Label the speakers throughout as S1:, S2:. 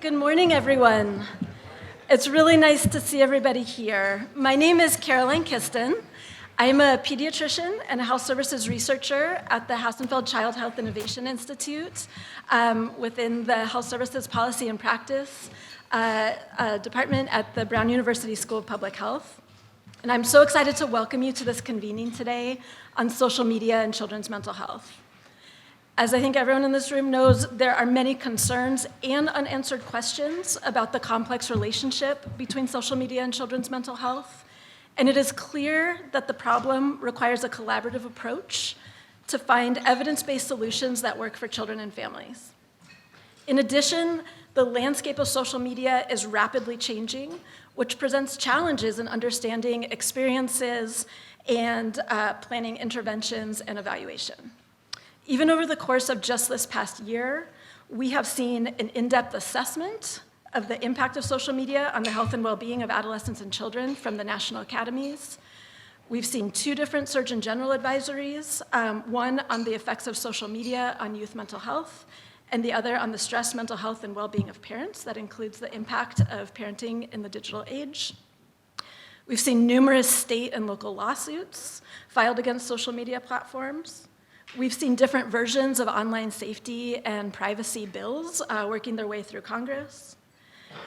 S1: Good morning, everyone. It's really nice to see everybody here. My name is Caroline Kiston. I'm a pediatrician and a health services researcher at the Hassenfeld Child Health Innovation Institute within the Health Services Policy and Practice department at the Brown University School of Public Health. And I'm so excited to welcome you to this convening today on social media and children's mental health. As I think everyone in this room knows, there are many concerns and unanswered questions about the complex relationship between social media and children's mental health. And it is clear that the problem requires a collaborative approach to find evidence-based solutions that work for children and families. In addition, the landscape of social media is rapidly changing, which presents challenges in understanding experiences and planning interventions and evaluation. Even over the course of just this past year, we have seen an in-depth assessment of the impact of social media on the health and well-being of adolescents and children from the national academies. We've seen two different Surgeon General advisories, one on the effects of social media on youth mental health, and the other on the stress, mental health, and well-being of parents. That includes the impact of parenting in the digital age. We've seen numerous state and local lawsuits filed against social media platforms. We've seen different versions of online safety and privacy bills working their way through Congress.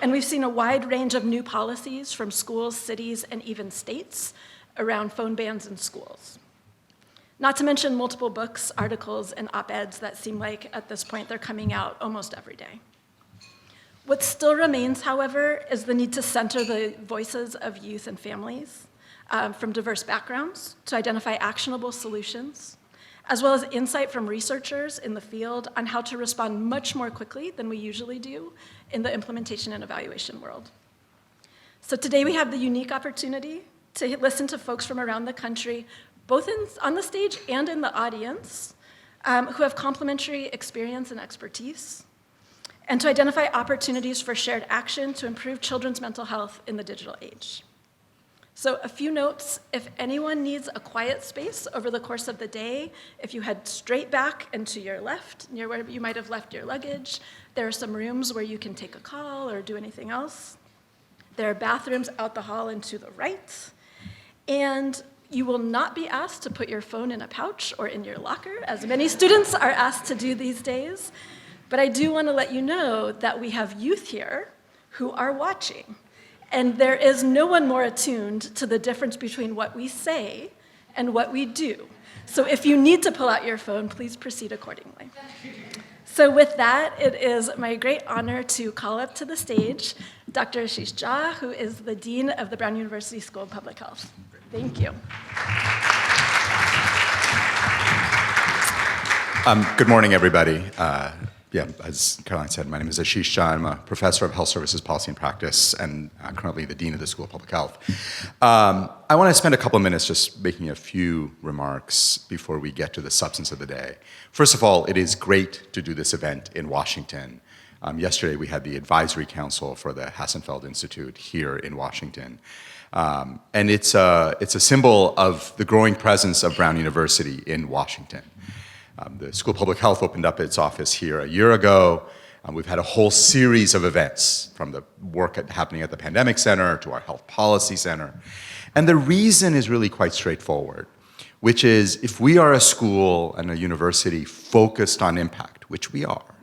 S1: And we've seen a wide range of new policies from schools, cities, and even states around phone bans in schools. Not to mention multiple books, articles, and op-eds that seem like at this point they're coming out almost every day. What still remains, however, is the need to center the voices of youth and families from diverse backgrounds to identify actionable solutions, as well as insight from researchers in the field on how to respond much more quickly than we usually do in the implementation and evaluation world. So today we have the unique opportunity to listen to folks from around the country, both on the stage and in the audience, who have complementary experience and expertise, and to identify opportunities for shared action to improve children's mental health in the digital age. So a few notes: if anyone needs a quiet space over the course of the day, if you head straight back and to your left, near where you might have left your luggage, there are some rooms where you can take a call or do anything else. There are bathrooms out the hall and to the right. And you will not be asked to put your phone in a pouch or in your locker, as many students are asked to do these days. But I do want to let you know that we have youth here who are watching. And there is no one more attuned to the difference between what we say and what we do. So if you need to pull out your phone, please proceed accordingly. So with that, it is my great honor to call up to the stage Dr. Ashish Jha, who is the Dean of the Brown University School of Public Health. Thank you.
S2: Good morning, everybody. As Caroline said, my name is Ashish Jha. I'm a professor of health services policy and practice and currently the dean of the School of Public Health. I want to spend a couple of minutes just making a few remarks before we get to the substance of the day. First of all, it is great to do this event in Washington. Yesterday, we had the advisory council for the Hassenfeld Institute here in Washington. And it's a symbol of the growing presence of Brown University in Washington. The School of Public Health opened up its office here a year ago. We've had a whole series of events, from the work happening at the Pandemic Center to our Health Policy Center. And the reason is really quite straightforward, which is if we are a school and a university focused on impact, which we are,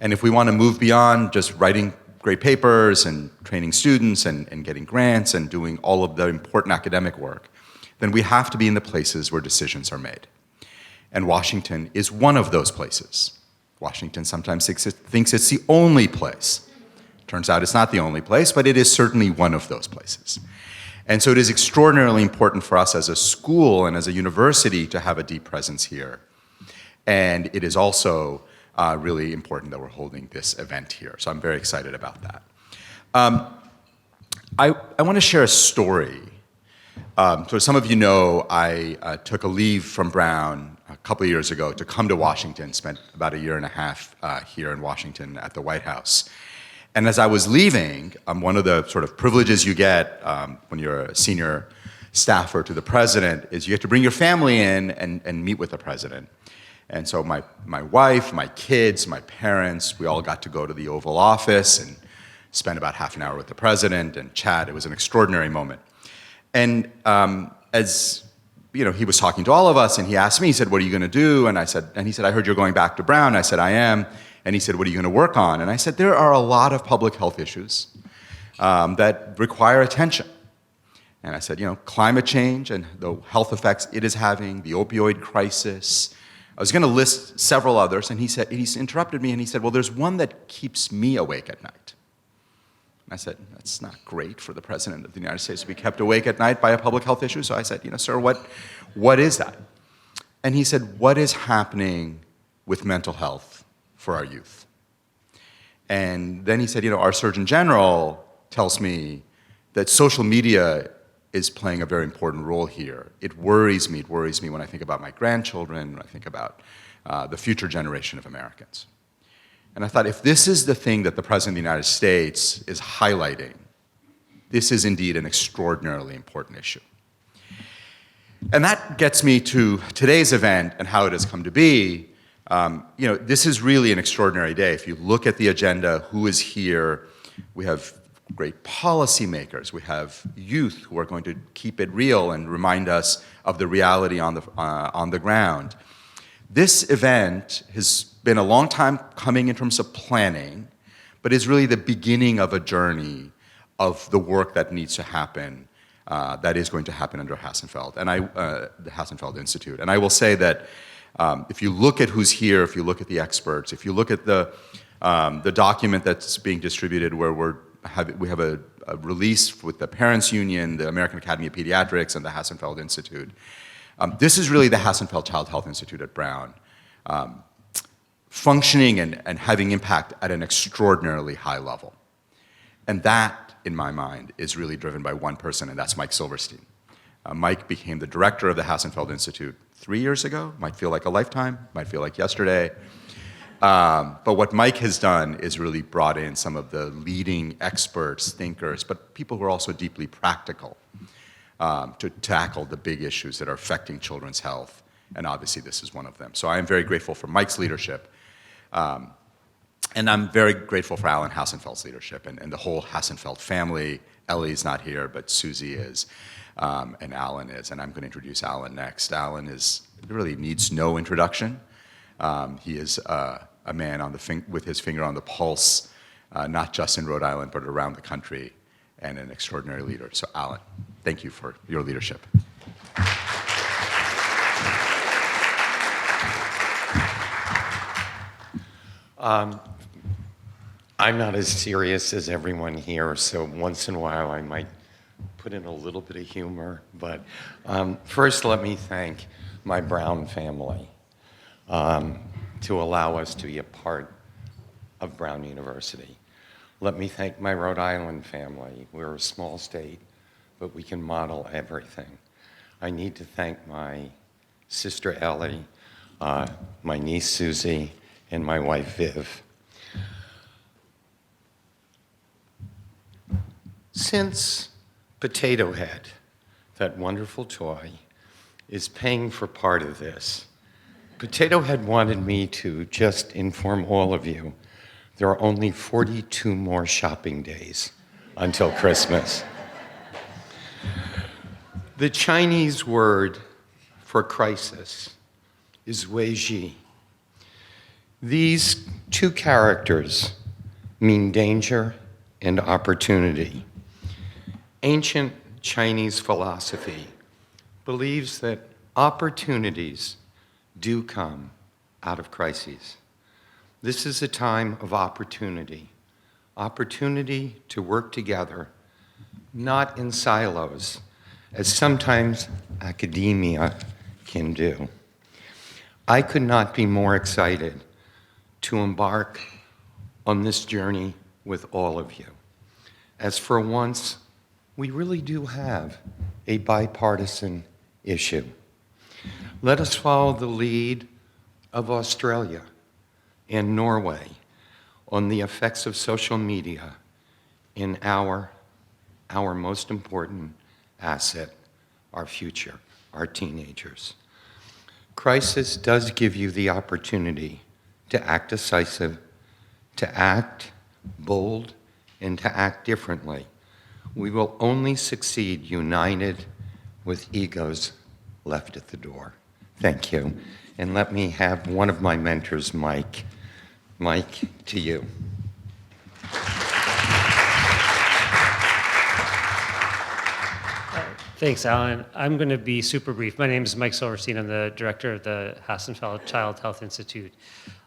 S2: and if we want to move beyond just writing great papers and training students and getting grants and doing all of the important academic work, then we have to be in the places where decisions are made. And Washington is one of those places. Washington sometimes thinks it's the only place. Turns out it's not the only place, but it is certainly one of those places. And so it is extraordinarily important for us as a school and as a university to have a deep presence here. And it is also really important that we're holding this event here. So I'm very excited about that. I want to share a story. So some of you know I took a leave from Brown a couple of years ago to come to Washington, spent about a year and a half here in Washington at the White House. And as I was leaving, one of the sort of privileges you get when you're a senior staffer to the president is you get to bring your family in and meet with the president. And so my wife, my kids, my parents, we all got to go to the Oval Office and spend about half an hour with the president and chat. It was an extraordinary moment. And as he was talking to all of us, and he asked me, he said, "What are you going to do?" And he said, "I heard you're going back to Brown." I said, "I am." And he said, "What are you going to work on?" And I said, "There are a lot of public health issues that require attention." And I said, climate change and the health effects it is having, the opioid crisis. I was going to list several others, and he interrupted me, and he said, "Well, there's one that keeps me awake at night." And I said, "That's not great for the President of the United States to be kept awake at night by a public health issue." So I said, "Sir, what is that?" And he said, "What is happening with mental health for our youth?" And then he said, "Our Surgeon General tells me that social media is playing a very important role here. It worries me when I think about my grandchildren, when I think about the future generation of Americans." And I thought, if this is the thing that the President of the United States is highlighting, this is indeed an extraordinarily important issue. And that gets me to today's event and how it has come to be. This is really an extraordinary day. If you look at the agenda, who is here, we have great policymakers. We have youth who are going to keep it real and remind us of the reality on the ground. This event has been a long time coming in terms of planning, but is really the beginning of a journey of the work that needs to happen, that is going to happen under Hassenfeld, and the Hassenfeld Institute. And I will say that if you look at who's here, if you look at the experts, if you look at the document that's being distributed where we have a release with the Parents Union, the American Academy of Pediatrics, and the Hassenfeld Institute. This is really the Hassenfeld Child Health Institute at Brown, functioning and having impact at an extraordinarily high level. And that, in my mind, is really driven by one person, and that's Mike Silverstein. Mike became the director of the Hassenfeld Institute 3 years ago. Might feel like a lifetime, might feel like yesterday. But what Mike has done is really brought in some of the leading experts, thinkers, but people who are also deeply practical to tackle the big issues that are affecting children's health. And obviously this is one of them. So I am very grateful for Mike's leadership. And I'm very grateful for Alan Hassenfeld's leadership and the whole Hassenfeld family. Ellie's not here, but Susie is, and Alan is. And I'm going to introduce Alan next. Alan really needs no introduction. He is a man with his finger on the pulse, not just in Rhode Island, but around the country, and an extraordinary leader. So Alan, thank you for your leadership.
S3: I'm not as serious as everyone here, so once in a while I might put in a little bit of humor. But first, let me thank my Brown family to allow us to be a part of Brown University. Let me thank my Rhode Island family. We're a small state, but we can model everything. I need to thank my sister Ellie, my niece Susie, and my wife Viv. Since Potato Head, that wonderful toy, is paying for part of this, Potato Head wanted me to just inform all of you there are only 42 more shopping days until Christmas. The Chinese word for crisis is weiji. These two characters mean danger and opportunity. Ancient Chinese philosophy believes that opportunities do come out of crises. This is a time of opportunity to work together, not in silos, as sometimes academia can do. I could not be more excited to embark on this journey with all of you, as for once, we really do have a bipartisan issue. Let us follow the lead of Australia and Norway on the effects of social media in our most important asset, our future, our teenagers. Crisis does give you the opportunity to act decisive, to act bold, and to act differently. We will only succeed united with egos left at the door. Thank you. And let me have one of my mentors, Mike. Mike, to you.
S4: Thanks, Alan. I'm going to be super brief. My name is Mike Silverstein. I'm the director of the Hassenfeld Child Health Institute.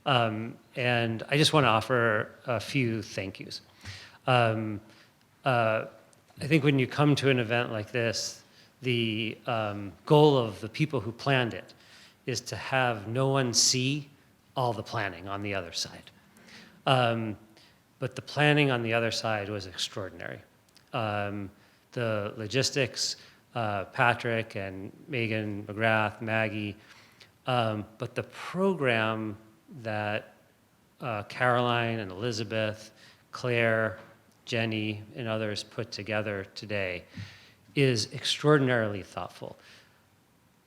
S4: And I just want to offer a few thank yous. I think when you come to an event like this, the goal of the people who planned it is to have no one see all the planning on the other side. But the planning on the other side was extraordinary. The logistics, Patrick and Megan McGrath, Maggie, but the program that Caroline and Elizabeth, Claire, Jenny, and others put together today is extraordinarily thoughtful.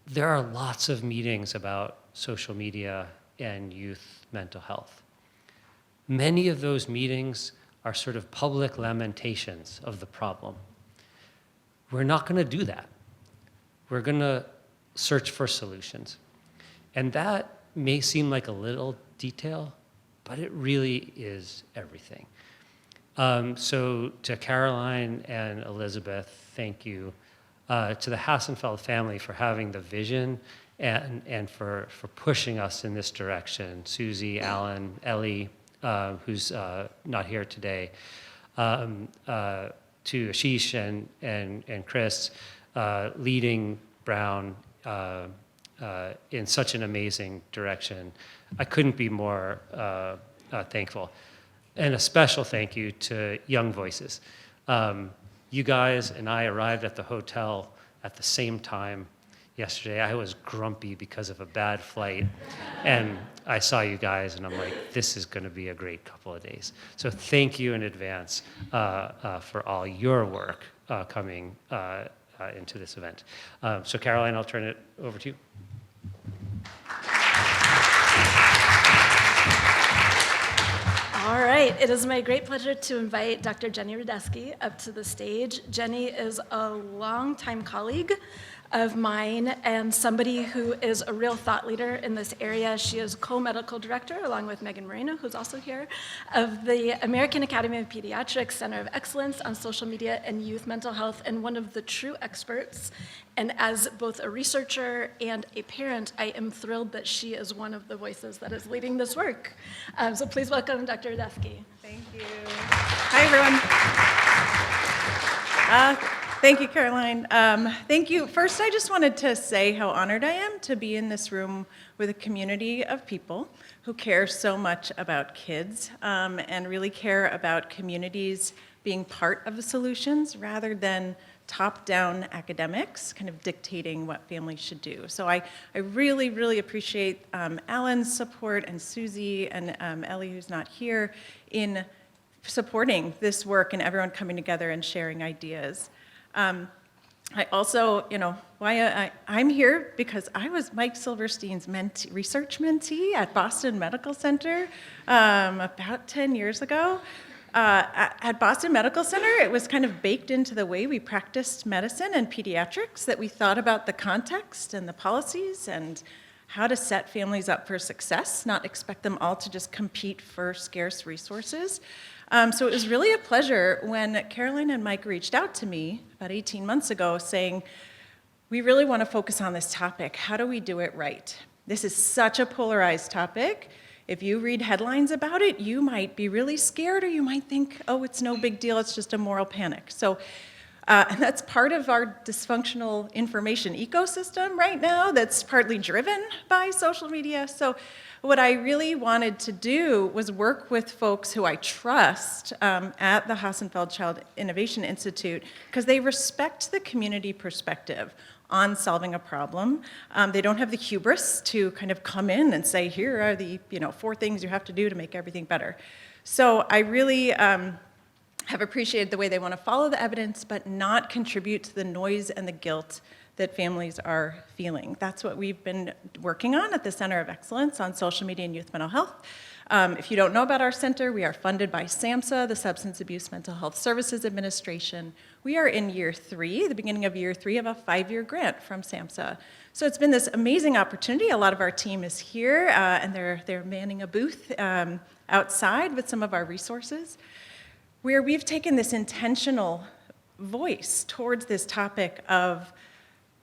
S4: There are lots of meetings about social media and youth mental health. Many of those meetings are sort of public lamentations of the problem. We're not going to do that. We're going to search for solutions. And that may seem like a little detail, but it really is everything. So to Caroline and Elizabeth, thank you. To the Hassenfeld family for having the vision and for pushing us in this direction. Susie, Alan, Ellie, who's not here today. To Ashish and Chris, leading Brown in such an amazing direction. I couldn't be more thankful. And a special thank you to Young Voices. You guys and I arrived at the hotel at the same time yesterday. I was grumpy because of a bad flight. And I saw you guys and I'm like, this is going to be a great couple of days. So thank you in advance for all your work coming into this event. So Caroline, I'll turn it over to you.
S1: All right, it is my great pleasure to invite Dr. Jenny Radesky up to the stage. Jenny is a longtime colleague of mine and somebody who is a real thought leader in this area. She is co-medical director, along with Megan Moreno, who's also here, of the American Academy of Pediatrics Center of Excellence on Social Media and Youth Mental Health, and one of the true experts. And as both a researcher and a parent, I am thrilled that she is one of the voices that is leading this work. So please welcome Dr. Radesky.
S5: Thank you. Hi, everyone. Thank you, Caroline. Thank you. First, I just wanted to say how honored I am to be in this room with a community of people who care so much about kids and really care about communities being part of the solutions rather than top-down academics kind of dictating what families should do. So I really, really appreciate Alan's support and Susie and Ellie, who's not here, in supporting this work and everyone coming together and sharing ideas. I also, why I'm here because I was Mike Silverstein's research mentee at Boston Medical Center about 10 years ago. At Boston Medical Center, it was kind of baked into the way we practiced medicine and pediatrics that we thought about the context and the policies and how to set families up for success, not expect them all to just compete for scarce resources. So it was really a pleasure when Caroline and Mike reached out to me about 18 months ago saying, we really want to focus on this topic. How do we do it right? This is such a polarized topic. If you read headlines about it, you might be really scared or you might think, oh, it's no big deal, it's just a moral panic. So and that's part of our dysfunctional information ecosystem right now that's partly driven by social media. So what I really wanted to do was work with folks who I trust at the Hassenfeld Child Innovation Institute because they respect the community perspective on solving a problem. They don't have the hubris to kind of come in and say, here are the 4 things you have to do to make everything better. So I really have appreciated the way they want to follow the evidence but not contribute to the noise and the guilt that families are feeling. That's what we've been working on at the Center of Excellence on Social Media and Youth Mental Health. If you don't know about our center, we are funded by SAMHSA, the Substance Abuse Mental Health Services Administration. We are in year 3, the beginning of year 3 of a 5-year grant from SAMHSA. So it's been this amazing opportunity. A lot of our team is here, and they're manning a booth outside with some of our resources, where we've taken this intentional voice towards this topic of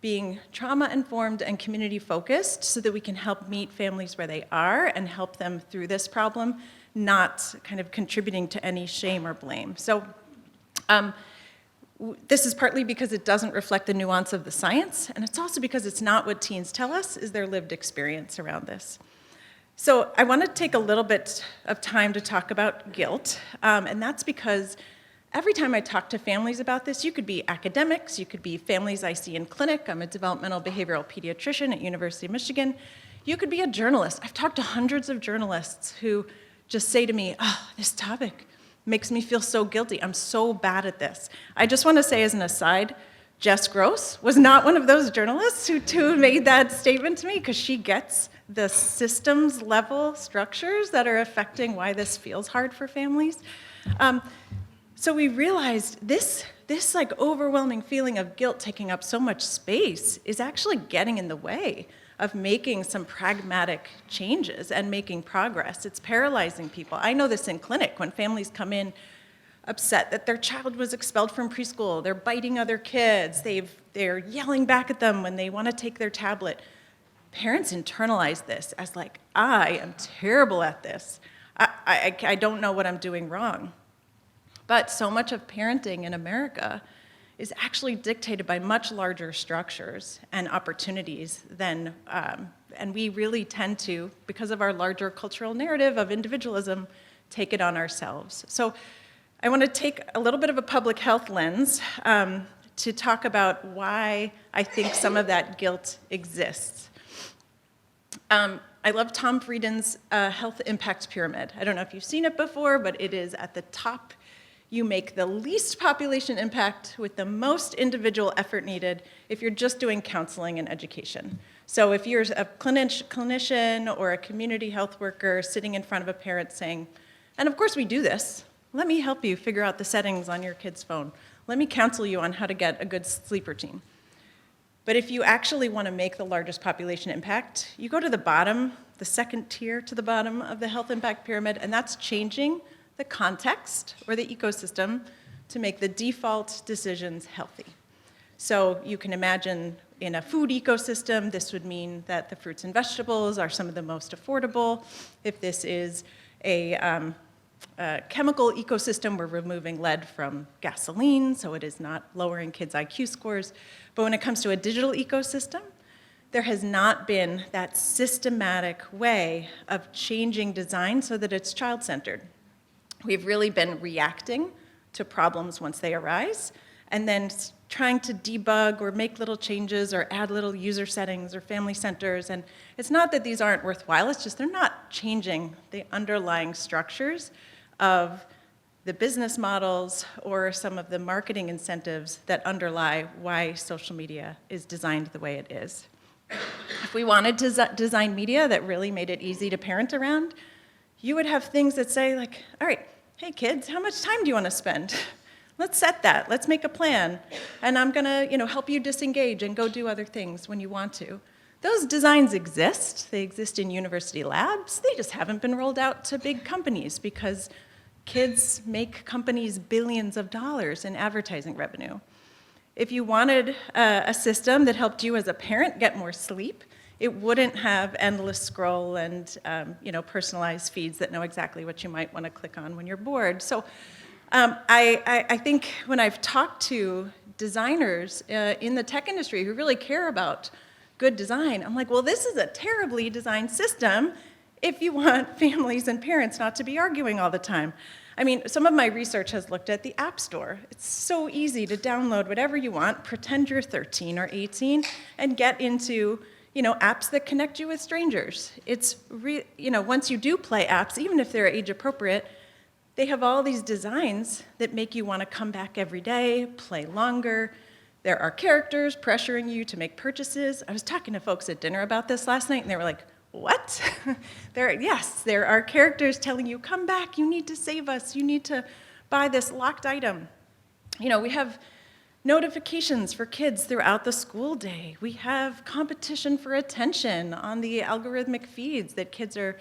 S5: being trauma-informed and community-focused so that we can help meet families where they are and help them through this problem, not kind of contributing to any shame or blame. So this is partly because it doesn't reflect the nuance of the science, and it's also because it's not what teens tell us is their lived experience around this. So I want to take a little bit of time to talk about guilt, and that's because every time I talk to families about this, you could be academics, you could be families I see in clinic. I'm a developmental behavioral pediatrician at University of Michigan. You could be a journalist. I've talked to hundreds of journalists who just say to me, oh, this topic makes me feel so guilty. I'm so bad at this. I just want to say as an aside, Jess Gross was not one of those journalists who made that statement to me, because she gets the systems level structures that are affecting why this feels hard for families. So we realized this like overwhelming feeling of guilt taking up so much space is actually getting in the way of making some pragmatic changes and making progress. It's paralyzing people. I know this in clinic when families come in upset that their child was expelled from preschool, they're biting other kids, they're yelling back at them when they want to take their tablet. Parents internalize this as like, I am terrible at this. I don't know what I'm doing wrong. But so much of parenting in America is actually dictated by much larger structures and opportunities than, and we really tend to, because of our larger cultural narrative of individualism, take it on ourselves. So I want to take a little bit of a public health lens to talk about why I think some of that guilt exists. I love Tom Friedman's health impact pyramid. I don't know if you've seen it before, but it is at the top. You make the least population impact with the most individual effort needed if you're just doing counseling and education. So if you're a clinician or a community health worker sitting in front of a parent saying, and of course we do this, let me help you figure out the settings on your kid's phone. Let me counsel you on how to get a good sleep routine. But if you actually want to make the largest population impact, you go to the bottom, the second tier to the bottom of the health impact pyramid, and that's changing the context or the ecosystem to make the default decisions healthy. So you can imagine in a food ecosystem, this would mean that the fruits and vegetables are some of the most affordable. If this is a chemical ecosystem, we're removing lead from gasoline, so it is not lowering kids' IQ scores. But when it comes to a digital ecosystem, there has not been that systematic way of changing design so that it's child-centered. We've really been reacting to problems once they arise, and then trying to debug or make little changes or add little user settings or family centers. And it's not that these aren't worthwhile, it's just they're not changing the underlying structures of the business models or some of the marketing incentives that underlie why social media is designed the way it is. If we wanted to design media that really made it easy to parent around, you would have things that say like, all right, hey kids, how much time do you want to spend? Let's set that, let's make a plan, and I'm gonna help you disengage and go do other things when you want to. Those designs exist, they exist in university labs, they just haven't been rolled out to big companies because kids make companies billions of dollars in advertising revenue. If you wanted a system that helped you as a parent get more sleep, it wouldn't have endless scroll and personalized feeds that know exactly what you might want to click on when you're bored. So I think when I've talked to designers in the tech industry who really care about good design, I'm like, well, this is a terribly designed system if you want families and parents not to be arguing all the time. I mean, some of my research has looked at the App Store. It's so easy to download whatever you want, pretend you're 13 or 18, and get into apps that connect you with strangers. It's, once you do play apps, even if they're age appropriate, they have all these designs that make you want to come back every day, play longer. There are characters pressuring you to make purchases. I was talking to folks at dinner about this last night, and they were like, what? Yes, there are characters telling you, come back, you need to save us, you need to buy this locked item. You know, we have notifications for kids throughout the school day. We have competition for attention on the algorithmic feeds that kids are,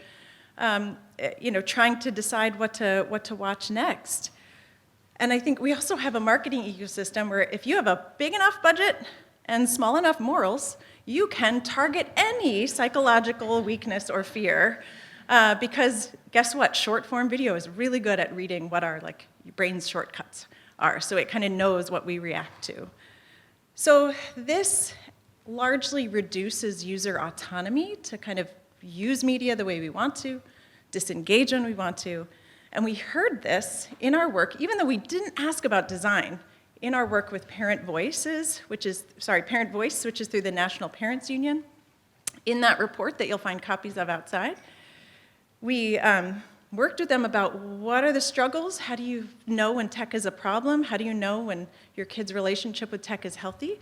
S5: trying to decide what to watch next. And I think we also have a marketing ecosystem where if you have a big enough budget and small enough morals, you can target any psychological weakness or fear, because guess what? Short form video is really good at reading what our your brain's shortcuts are, so it kind of knows what we react to. So this largely reduces user autonomy to kind of use media the way we want to, disengage when we want to, and we heard this in our work, even though we didn't ask about design, in our work with Parent Voice, which is through the National Parents Union. In that report that you'll find copies of outside, we worked with them about what are the struggles, how do you know when tech is a problem, how do you know when your kid's relationship with tech is healthy?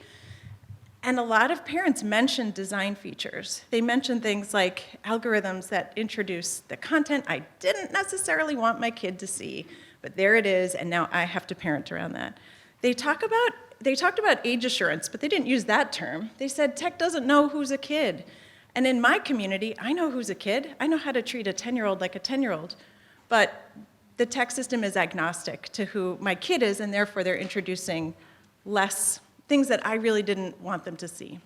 S5: And a lot of parents mentioned design features. They mentioned things like algorithms that introduce the content I didn't necessarily want my kid to see, but there it is, and now I have to parent around that. They talked about age assurance, but they didn't use that term. They said tech doesn't know who's a kid. And in my community, I know who's a kid. I know how to treat a 10-year-old like a 10-year-old, but the tech system is agnostic to who my kid is, and therefore they're introducing less things that I really didn't want them to see.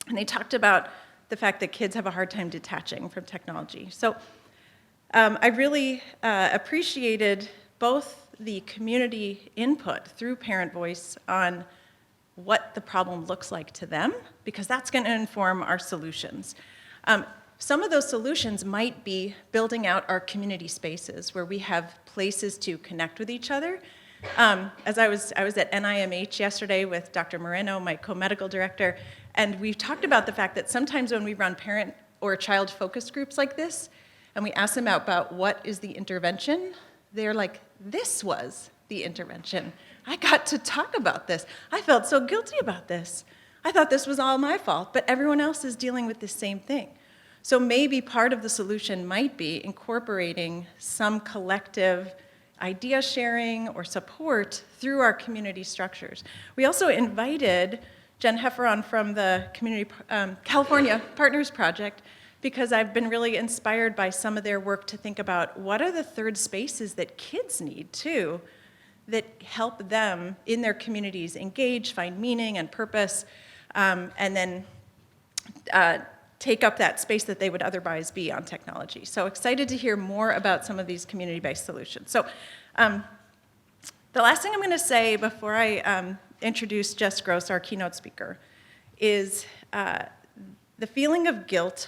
S5: And they talked about the fact that kids have a hard time detaching from technology. So I really appreciated both the community input through Parent Voice on what the problem looks like to them, because that's going to inform our solutions. Some of those solutions might be building out our community spaces where we have places to connect with each other. As I was at NIMH yesterday with Dr. Moreno, my co-medical director, and we talked about the fact that sometimes when we run parent or child focus groups like this, and we ask them about what is the intervention, they're like, this was the intervention. I got to talk about this. I felt so guilty about this. I thought this was all my fault, but everyone else is dealing with the same thing. So maybe part of the solution might be incorporating some collective idea sharing or support through our community structures. We also invited Jen Hefferon from the California Partners Project, because I've been really inspired by some of their work to think about what are the third spaces that kids need too, that help them in their communities engage, find meaning and purpose, and then take up that space that they would otherwise be on technology. So excited to hear more about some of these community-based solutions. So the last thing I'm going to say before I introduce Jess Gross, our keynote speaker, is the feeling of guilt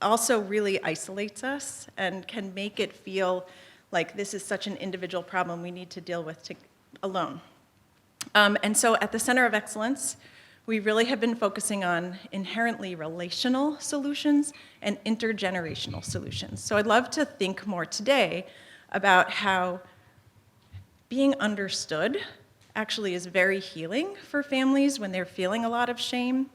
S5: also really isolates us and can make it feel like this is such an individual problem we need to deal with alone. And so at the Center of Excellence, we really have been focusing on inherently relational solutions and intergenerational solutions. So I'd love to think more today about how being understood actually is very healing for families when they're feeling a lot of shame.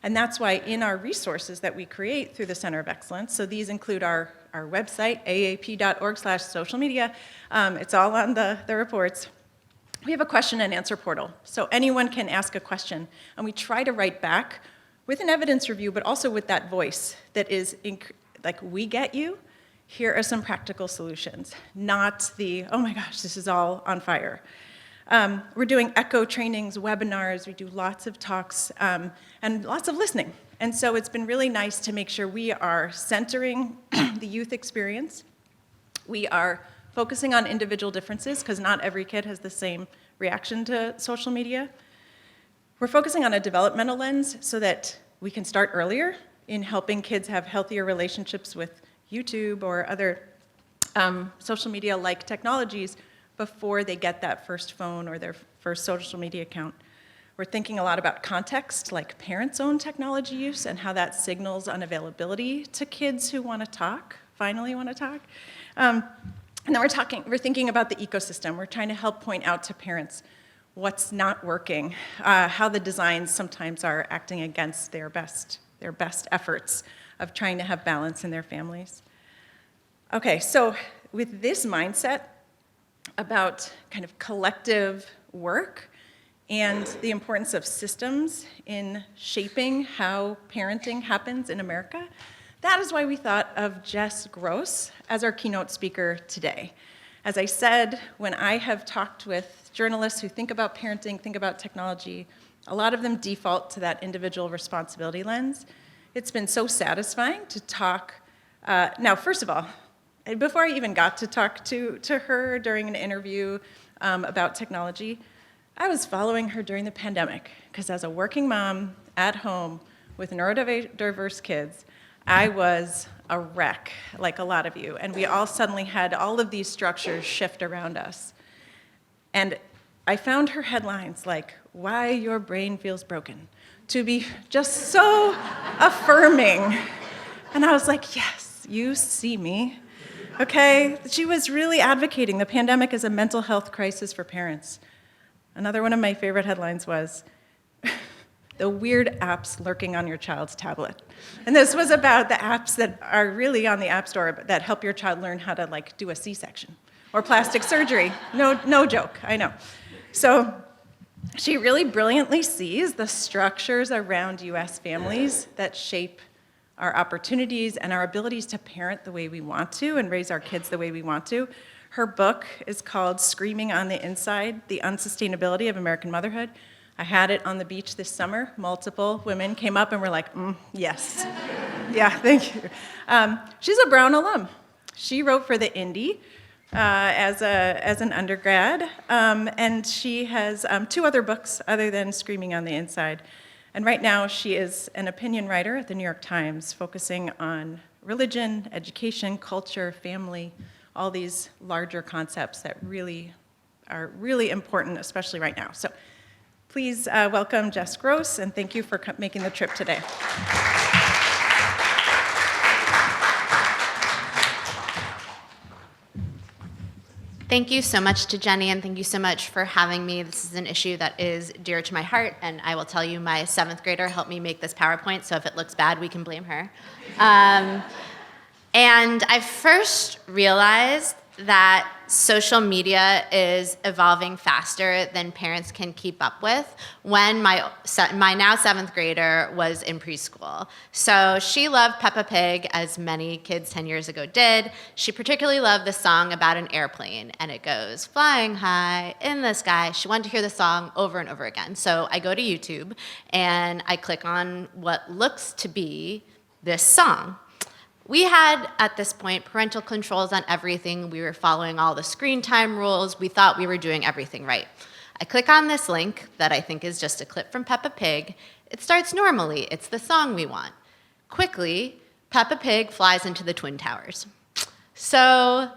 S5: And that's why in our resources that we create through the Center of Excellence, so these include our website, aap.org/social media, it's all on the reports. We have a question and answer portal, so anyone can ask a question, and we try to write back with an evidence review, but also with that voice that is like, we get you, here are some practical solutions, not the, oh my gosh, this is all on fire. We're doing echo trainings, webinars, we do lots of talks, and lots of listening. And so it's been really nice to make sure we are centering the youth experience. We are focusing on individual differences, because not every kid has the same reaction to social media. We're focusing on a developmental lens so that we can start earlier in helping kids have healthier relationships with YouTube or other social media-like technologies before they get that first phone or their first social media account. We're thinking a lot about context, like parents' own technology use and how that signals unavailability to kids who want to talk, finally want to talk. And then we're thinking about the ecosystem. We're trying to help point out to parents what's not working, how the designs sometimes are acting against their best efforts of trying to have balance in their families. Okay, so with this mindset about kind of collective work and the importance of systems in shaping how parenting happens in America, that is why we thought of Jess Gross as our keynote speaker today. As I said, when I have talked with journalists who think about parenting, think about technology, a lot of them default to that individual responsibility lens. It's been so satisfying to talk. Now, first of all, before I even got to talk to her during an interview about technology, I was following her during the pandemic, because as a working mom at home with neurodiverse kids, I was a wreck, like a lot of you, and we all suddenly had all of these structures shift around us. And I found her headlines like, "Why Your Brain Feels Broken," to be just so affirming. And I was like, yes, you see me, okay? She was really advocating the pandemic as a mental health crisis for parents. Another one of my favorite headlines was, "The weird apps lurking on your child's tablet." And this was about the apps that are really on the App Store that help your child learn how to do a C-section or plastic surgery. No joke, I know. So she really brilliantly sees the structures around US families that shape our opportunities and our abilities to parent the way we want to and raise our kids the way we want to. Her book is called Screaming on the Inside: The Unsustainability of American Motherhood. I had it on the beach this summer. Multiple women came up and were like, yes. Yeah, thank you. She's a Brown alum. She wrote for the Indy as an undergrad, and she has 2 other books other than Screaming on the Inside. And right now she is an opinion writer at the New York Times, focusing on religion, education, culture, family, all these larger concepts that are really important, especially right now. So please welcome Jess Gross, and thank you for making the trip today.
S6: Thank you so much to Jenny, and thank you so much for having me. This is an issue that is dear to my heart, and I will tell you, my 7th grader helped me make this PowerPoint, so if it looks bad, we can blame her. And I first realized that social media is evolving faster than parents can keep up with when my now 7th grader was in preschool. So she loved Peppa Pig, as many kids 10 years ago did. She particularly loved the song about an airplane, and it goes, "Flying high in the sky." She wanted to hear the song over and over again. So I go to YouTube, and I click on what looks to be this song. We had, at this point, parental controls on everything. We were following all the screen time rules. We thought we were doing everything right. I click on this link that I think is just a clip from Peppa Pig. It starts normally. It's the song we want. Quickly, Peppa Pig flies into the Twin Towers. So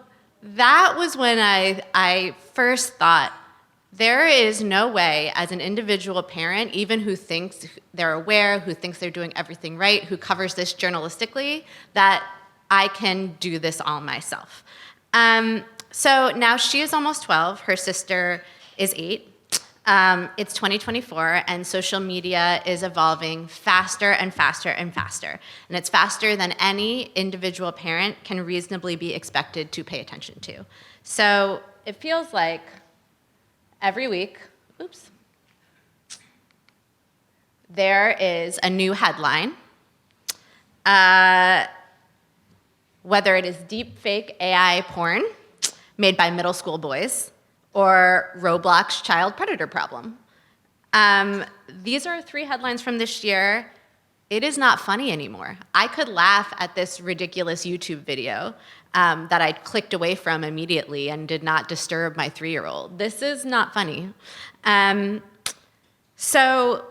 S6: that was when I first thought, there is no way, as an individual parent, even who thinks they're aware, who thinks they're doing everything right, who covers this journalistically, that I can do this all myself. So now she is almost 12. Her sister is 8. It's 2024, and social media is evolving faster and faster and faster. And it's faster than any individual parent can reasonably be expected to pay attention to. So it feels like every week, there is a new headline. Whether it is deep fake AI porn made by middle school boys or Roblox child predator problem. These are 3 headlines from this year. It is not funny anymore. I could laugh at this ridiculous YouTube video that I clicked away from immediately and did not disturb my 3-year-old. This is not funny. So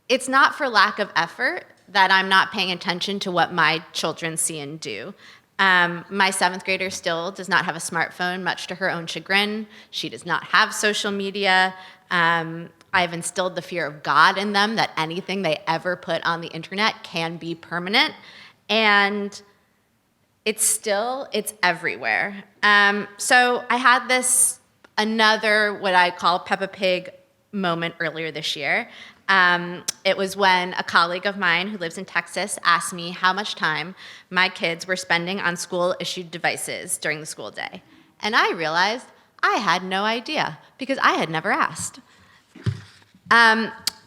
S6: it's not for lack of effort that I'm not paying attention to what my children see and do. My 7th grader still does not have a smartphone, much to her own chagrin. She does not have social media. I've instilled the fear of God in them, that anything they ever put on the internet can be permanent. And it's everywhere. So I had another, what I call Peppa Pig moment earlier this year. It was when a colleague of mine who lives in Texas asked me how much time my kids were spending on school-issued devices during the school day. And I realized I had no idea because I had never asked.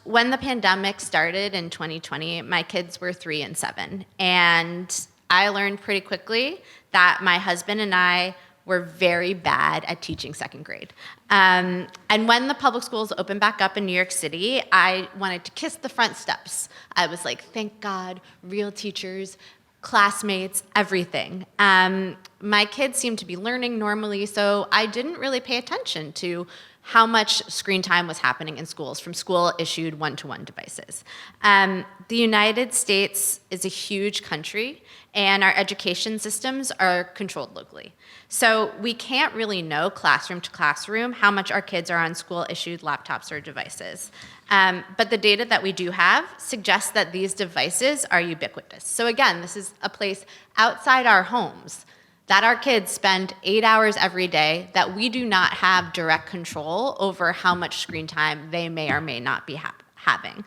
S6: When the pandemic started in 2020, my kids were 3 and 7. And I learned pretty quickly that my husband and I were very bad at teaching second grade. And when the public schools opened back up in New York City, I wanted to kiss the front steps. I was like, thank God, real teachers, classmates, everything. My kids seemed to be learning normally, so I didn't really pay attention to how much screen time was happening in schools from school-issued one-to-one devices. The United States is a huge country, and our education systems are controlled locally. So we can't really know classroom to classroom how much our kids are on school-issued laptops or devices. But the data that we do have suggests that these devices are ubiquitous. So again, this is a place outside our homes that our kids spend 8 hours every day that we do not have direct control over how much screen time they may or may not be having.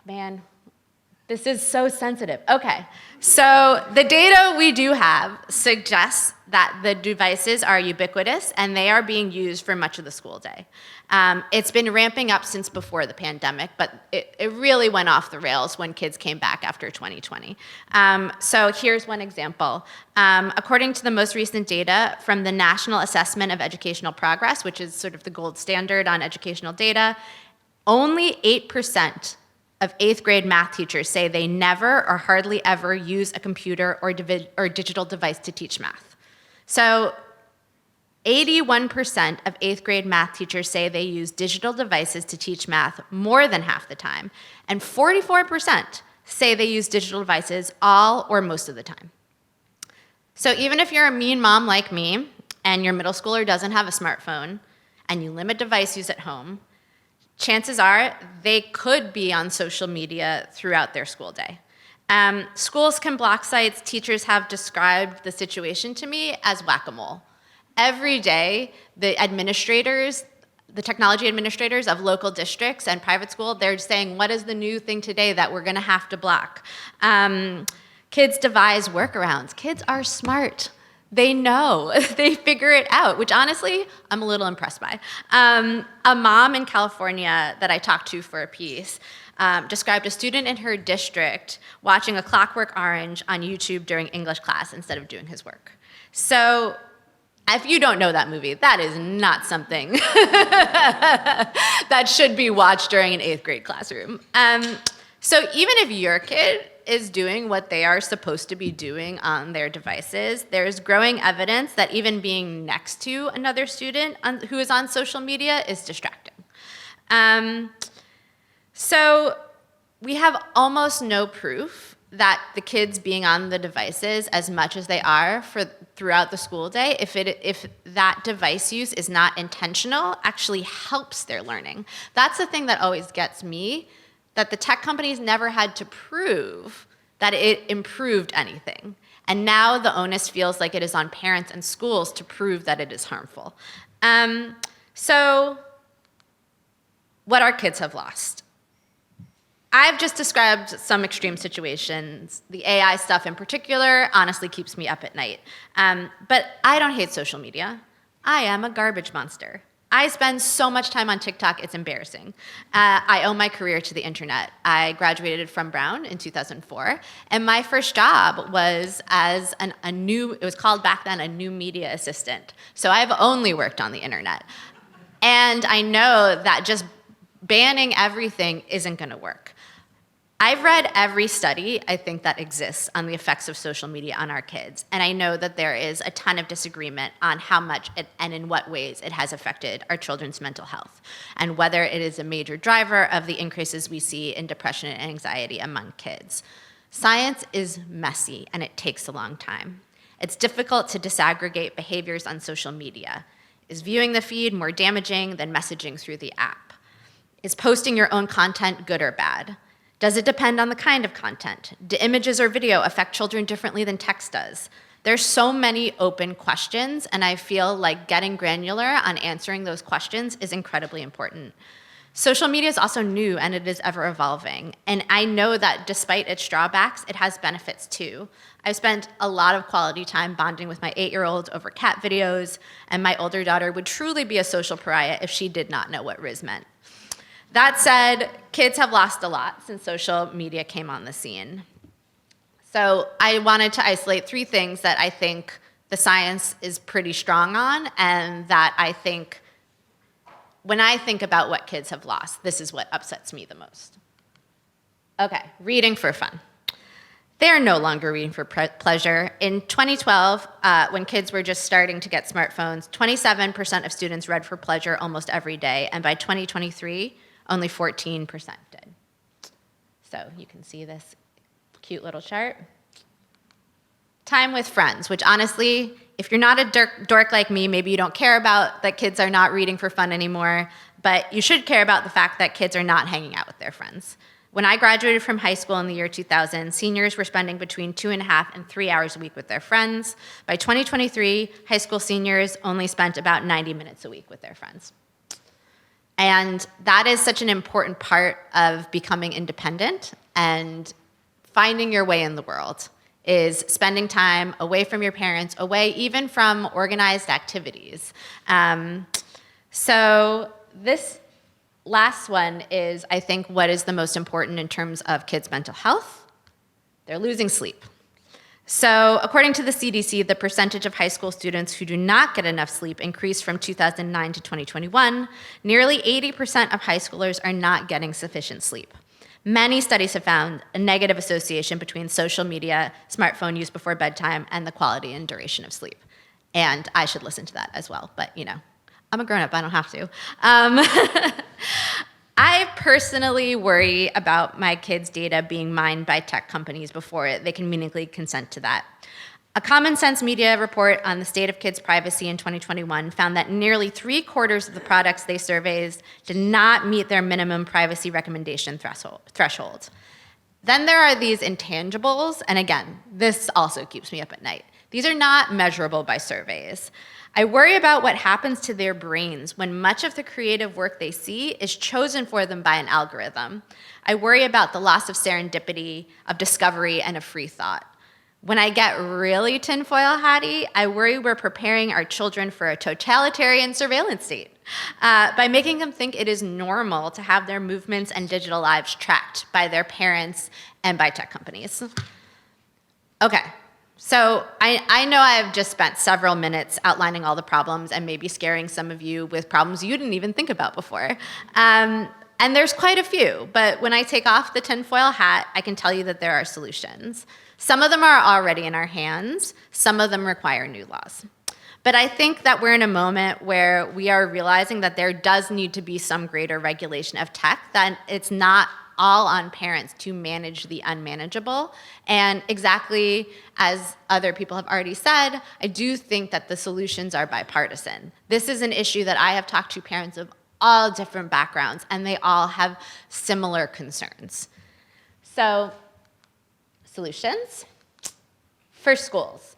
S6: Man, this is so sensitive. Okay, so the data we do have suggests that the devices are ubiquitous and they are being used for much of the school day. It's been ramping up since before the pandemic, but it really went off the rails when kids came back after 2020. So here's one example. According to the most recent data from the National Assessment of Educational Progress, which is sort of the gold standard on educational data, only 8% of 8th grade math teachers say they never or hardly ever use a computer or digital device to teach math. So 81% of 8th grade math teachers say they use digital devices to teach math more than half the time, and 44% say they use digital devices all or most of the time. So even if you're a mean mom like me, and your middle schooler doesn't have a smartphone, and you limit device use at home, chances are they could be on social media throughout their school day. Schools can block sites. Teachers have described the situation to me as whack-a-mole. Every day, the administrators, the technology administrators of local districts and private school, they're saying, what is the new thing today that we're gonna have to block? Kids devise workarounds. Kids are smart. They know, they figure it out, which honestly, I'm a little impressed by. A mom in California that I talked to for a piece described a student in her district watching A Clockwork Orange on YouTube during English class instead of doing his work. So if you don't know that movie, that is not something that should be watched during an 8th grade classroom. So even if your kid is doing what they are supposed to be doing on their devices, there's growing evidence that even being next to another student who is on social media is distracting. So we have almost no proof that the kids being on the devices as much as they are throughout the school day, if that device use is not intentional, actually helps their learning. That's the thing that always gets me, that the tech companies never had to prove that it improved anything. And now the onus feels like it is on parents and schools to prove that it is harmful. So what our kids have lost. I've just described some extreme situations. The AI stuff in particular honestly keeps me up at night. But I don't hate social media. I am a garbage monster. I spend so much time on TikTok, it's embarrassing. I owe my career to the internet. I graduated from Brown in 2004, and my first job was as it was called back then a new media assistant. So I've only worked on the internet. And I know that just banning everything isn't gonna work. I've read every study, I think, that exists on the effects of social media on our kids, and I know that there is a ton of disagreement on how much and in what ways it has affected our children's mental health, and whether it is a major driver of the increases we see in depression and anxiety among kids. Science is messy, and it takes a long time. It's difficult to disaggregate behaviors on social media. Is viewing the feed more damaging than messaging through the app? Is posting your own content good or bad? Does it depend on the kind of content? Do images or video affect children differently than text does? There's so many open questions, and I feel like getting granular on answering those questions is incredibly important. Social media is also new and it is ever evolving. And I know that despite its drawbacks, it has benefits too. I've spent a lot of quality time bonding with my 8-year-old over cat videos, and my older daughter would truly be a social pariah if she did not know what Riz meant. That said, kids have lost a lot since social media came on the scene. So I wanted to isolate 3 things that I think the science is pretty strong on, and that I think, when I think about what kids have lost, this is what upsets me the most. Okay, reading for fun. They are no longer reading for pleasure. In 2012, when kids were just starting to get smartphones, 27% of students read for pleasure almost every day, and by 2023, only 14% did. So you can see this cute little chart. Time with friends, which honestly, if you're not a dork like me, maybe you don't care about that kids are not reading for fun anymore, but you should care about the fact that kids are not hanging out with their friends. When I graduated from high school in the year 2000, seniors were spending between 2.5 and 3 hours a week with their friends. By 2023, high school seniors only spent about 90 minutes a week with their friends. And that is such an important part of becoming independent and finding your way in the world, is spending time away from your parents, away even from organized activities. So this last one is, I think, what is the most important in terms of kids' mental health. They're losing sleep. So according to the CDC, the percentage of high school students who do not get enough sleep increased from 2009 to 2021. Nearly 80% of high schoolers are not getting sufficient sleep. Many studies have found a negative association between social media, smartphone use before bedtime, and the quality and duration of sleep. And I should listen to that as well, but I'm a grown-up, I don't have to. I personally worry about my kids' data being mined by tech companies before they can meaningfully consent to that. A Common Sense Media report on the state of kids' privacy in 2021 found that nearly 3/4 of the products they surveyed did not meet their minimum privacy recommendation threshold. Then there are these intangibles, and again, this also keeps me up at night. These are not measurable by surveys. I worry about what happens to their brains when much of the creative work they see is chosen for them by an algorithm. I worry about the loss of serendipity, of discovery, and of free thought. When I get really tinfoil hatty, I worry we're preparing our children for a totalitarian surveillance state by making them think it is normal to have their movements and digital lives tracked by their parents and by tech companies. Okay. So I know I've just spent several minutes outlining all the problems and maybe scaring some of you with problems you didn't even think about before. And there's quite a few, but when I take off the tinfoil hat, I can tell you that there are solutions. Some of them are already in our hands. Some of them require new laws. But I think that we're in a moment where we are realizing that there does need to be some greater regulation of tech, that it's not all on parents to manage the unmanageable. And exactly as other people have already said, I do think that the solutions are bipartisan. This is an issue that I have talked to parents of all different backgrounds, and they all have similar concerns. So, solutions for schools.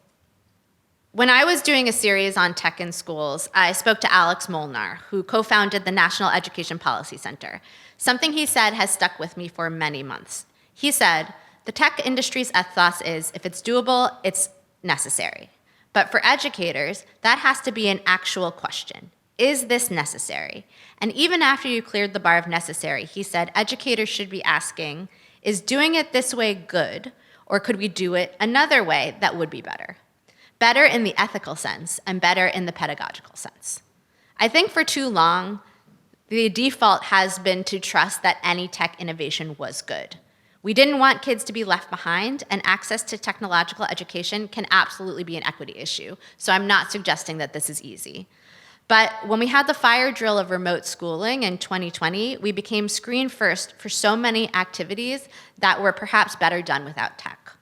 S6: When I was doing a series on tech in schools, I spoke to Alex Molnar, who co-founded the National Education Policy Center. Something he said has stuck with me for many months. He said, the tech industry's ethos is, if it's doable, it's necessary. But for educators, that has to be an actual question. Is this necessary? And even after you cleared the bar of necessary, he said educators should be asking, is doing it this way good, or could we do it another way that would be better? Better in the ethical sense and better in the pedagogical sense. I think for too long, the default has been to trust that any tech innovation was good. We didn't want kids to be left behind, and access to technological education can absolutely be an equity issue, so I'm not suggesting that this is easy. But when we had the fire drill of remote schooling in 2020, we became screen first for so many activities that were perhaps better done without tech.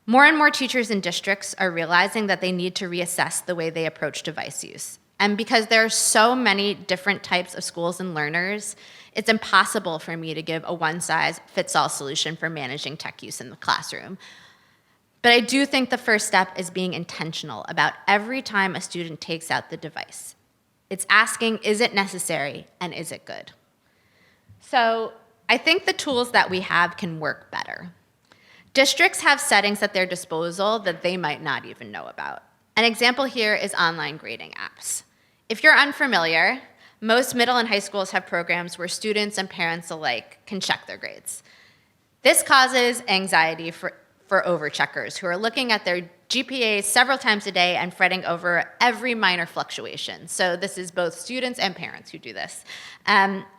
S6: More and more teachers in districts are realizing that they need to reassess the way they approach device use. And because there are so many different types of schools and learners, it's impossible for me to give a one-size-fits-all solution for managing tech use in the classroom. But I do think the first step is being intentional about every time a student takes out the device. It's asking, is it necessary and is it good? So I think the tools that we have can work better. Districts have settings at their disposal that they might not even know about. An example here is online grading apps. If you're unfamiliar, most middle and high schools have programs where students and parents alike can check their grades. This causes anxiety for overcheckers who are looking at their GPAs several times a day and fretting over every minor fluctuation. So this is both students and parents who do this.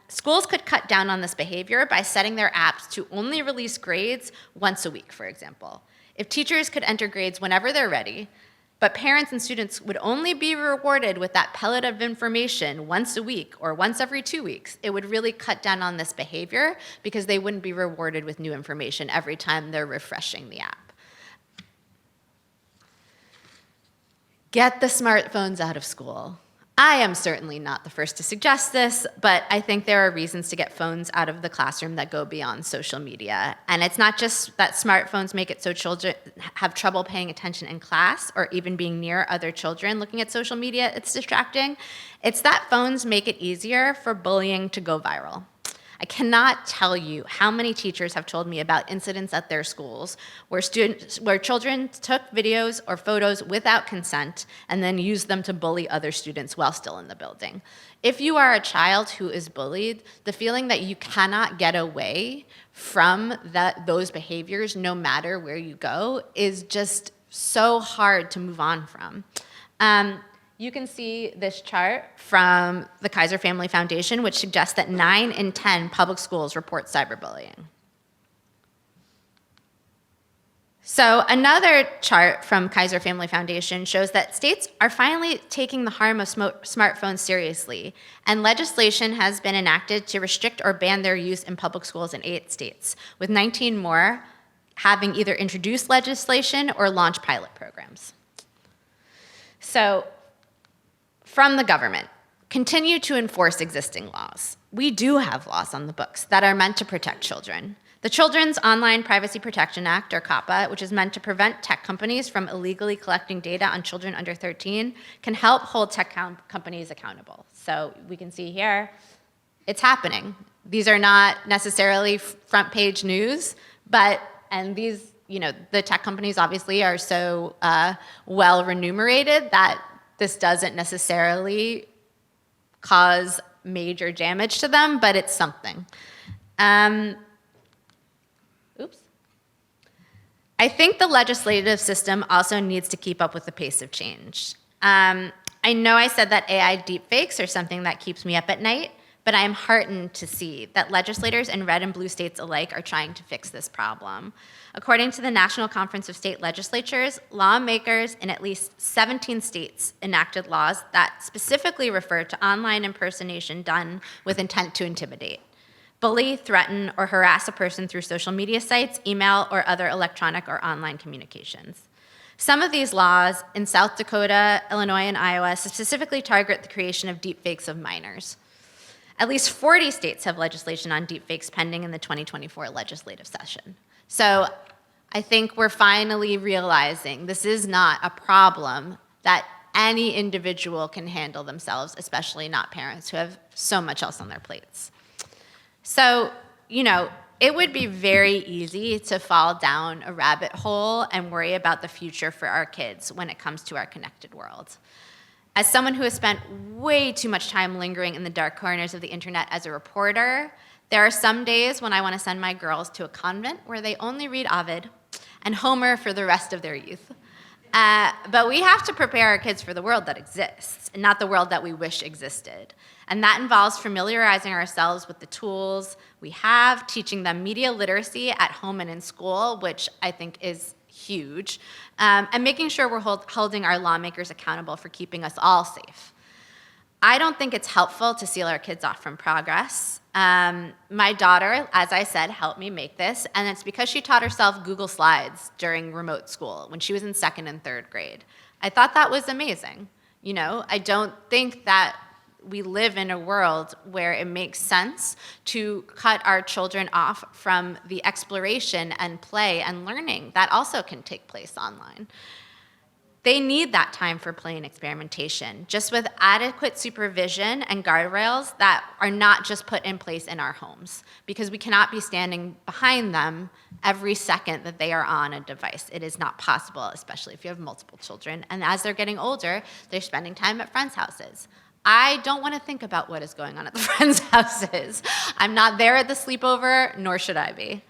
S6: Schools could cut down on this behavior by setting their apps to only release grades once a week, for example. If teachers could enter grades whenever they're ready, but parents and students would only be rewarded with that pellet of information once a week or once every 2 weeks, it would really cut down on this behavior because they wouldn't be rewarded with new information every time they're refreshing the app. Get the smartphones out of school. I am certainly not the first to suggest this, but I think there are reasons to get phones out of the classroom that go beyond social media. And it's not just that smartphones make it so children have trouble paying attention in class or even being near other children looking at social media, it's distracting. It's that phones make it easier for bullying to go viral. I cannot tell you how many teachers have told me about incidents at their schools where children took videos or photos without consent and then used them to bully other students while still in the building. If you are a child who is bullied, the feeling that you cannot get away from those behaviors no matter where you go is just so hard to move on from. You can see this chart from the Kaiser Family Foundation, which suggests that 9 in 10 public schools report cyberbullying. So another chart from Kaiser Family Foundation shows that states are finally taking the harm of smartphones seriously, and legislation has been enacted to restrict or ban their use in public schools in 8 states, with 19 more having either introduced legislation or launched pilot programs. So, from the government, continue to enforce existing laws. We do have laws on the books that are meant to protect children. The Children's Online Privacy Protection Act, or COPPA, which is meant to prevent tech companies from illegally collecting data on children under 13, can help hold tech companies accountable. So we can see here, it's happening. These are not necessarily front page news, and these, the tech companies obviously are so well remunerated that this doesn't necessarily cause major damage to them, but it's something. I think the legislative system also needs to keep up with the pace of change. I know I said that AI deepfakes are something that keeps me up at night, but I am heartened to see that legislators in red and blue states alike are trying to fix this problem. According to the National Conference of State Legislatures, lawmakers in at least 17 states enacted laws that specifically refer to online impersonation done with intent to intimidate, bully, threaten, or harass a person through social media sites, email, or other electronic or online communications. Some of these laws in South Dakota, Illinois, and Iowa specifically target the creation of deepfakes of minors. At least 40 states have legislation on deepfakes pending in the 2024 legislative session. So I think we're finally realizing this is not a problem that any individual can handle themselves, especially not parents who have so much else on their plates. So, it would be very easy to fall down a rabbit hole and worry about the future for our kids when it comes to our connected world. As someone who has spent way too much time lingering in the dark corners of the internet as a reporter, there are some days when I want to send my girls to a convent where they only read Ovid and Homer for the rest of their youth. But we have to prepare our kids for the world that exists, and not the world that we wish existed. And that involves familiarizing ourselves with the tools we have, teaching them media literacy at home and in school, which I think is huge, and making sure we're holding our lawmakers accountable for keeping us all safe. I don't think it's helpful to seal our kids off from progress. My daughter, as I said, helped me make this, and it's because she taught herself Google Slides during remote school when she was in 2nd and 3rd grade. I thought that was amazing. I don't think that we live in a world where it makes sense to cut our children off from the exploration and play and learning that also can take place online. They need that time for play and experimentation, just with adequate supervision and guardrails that are not just put in place in our homes, because we cannot be standing behind them every second that they are on a device. It is not possible, especially if you have multiple children. And as they're getting older, they're spending time at friends' houses. I don't want to think about what is going on at the friends' houses. I'm not there at the sleepover, nor should I be.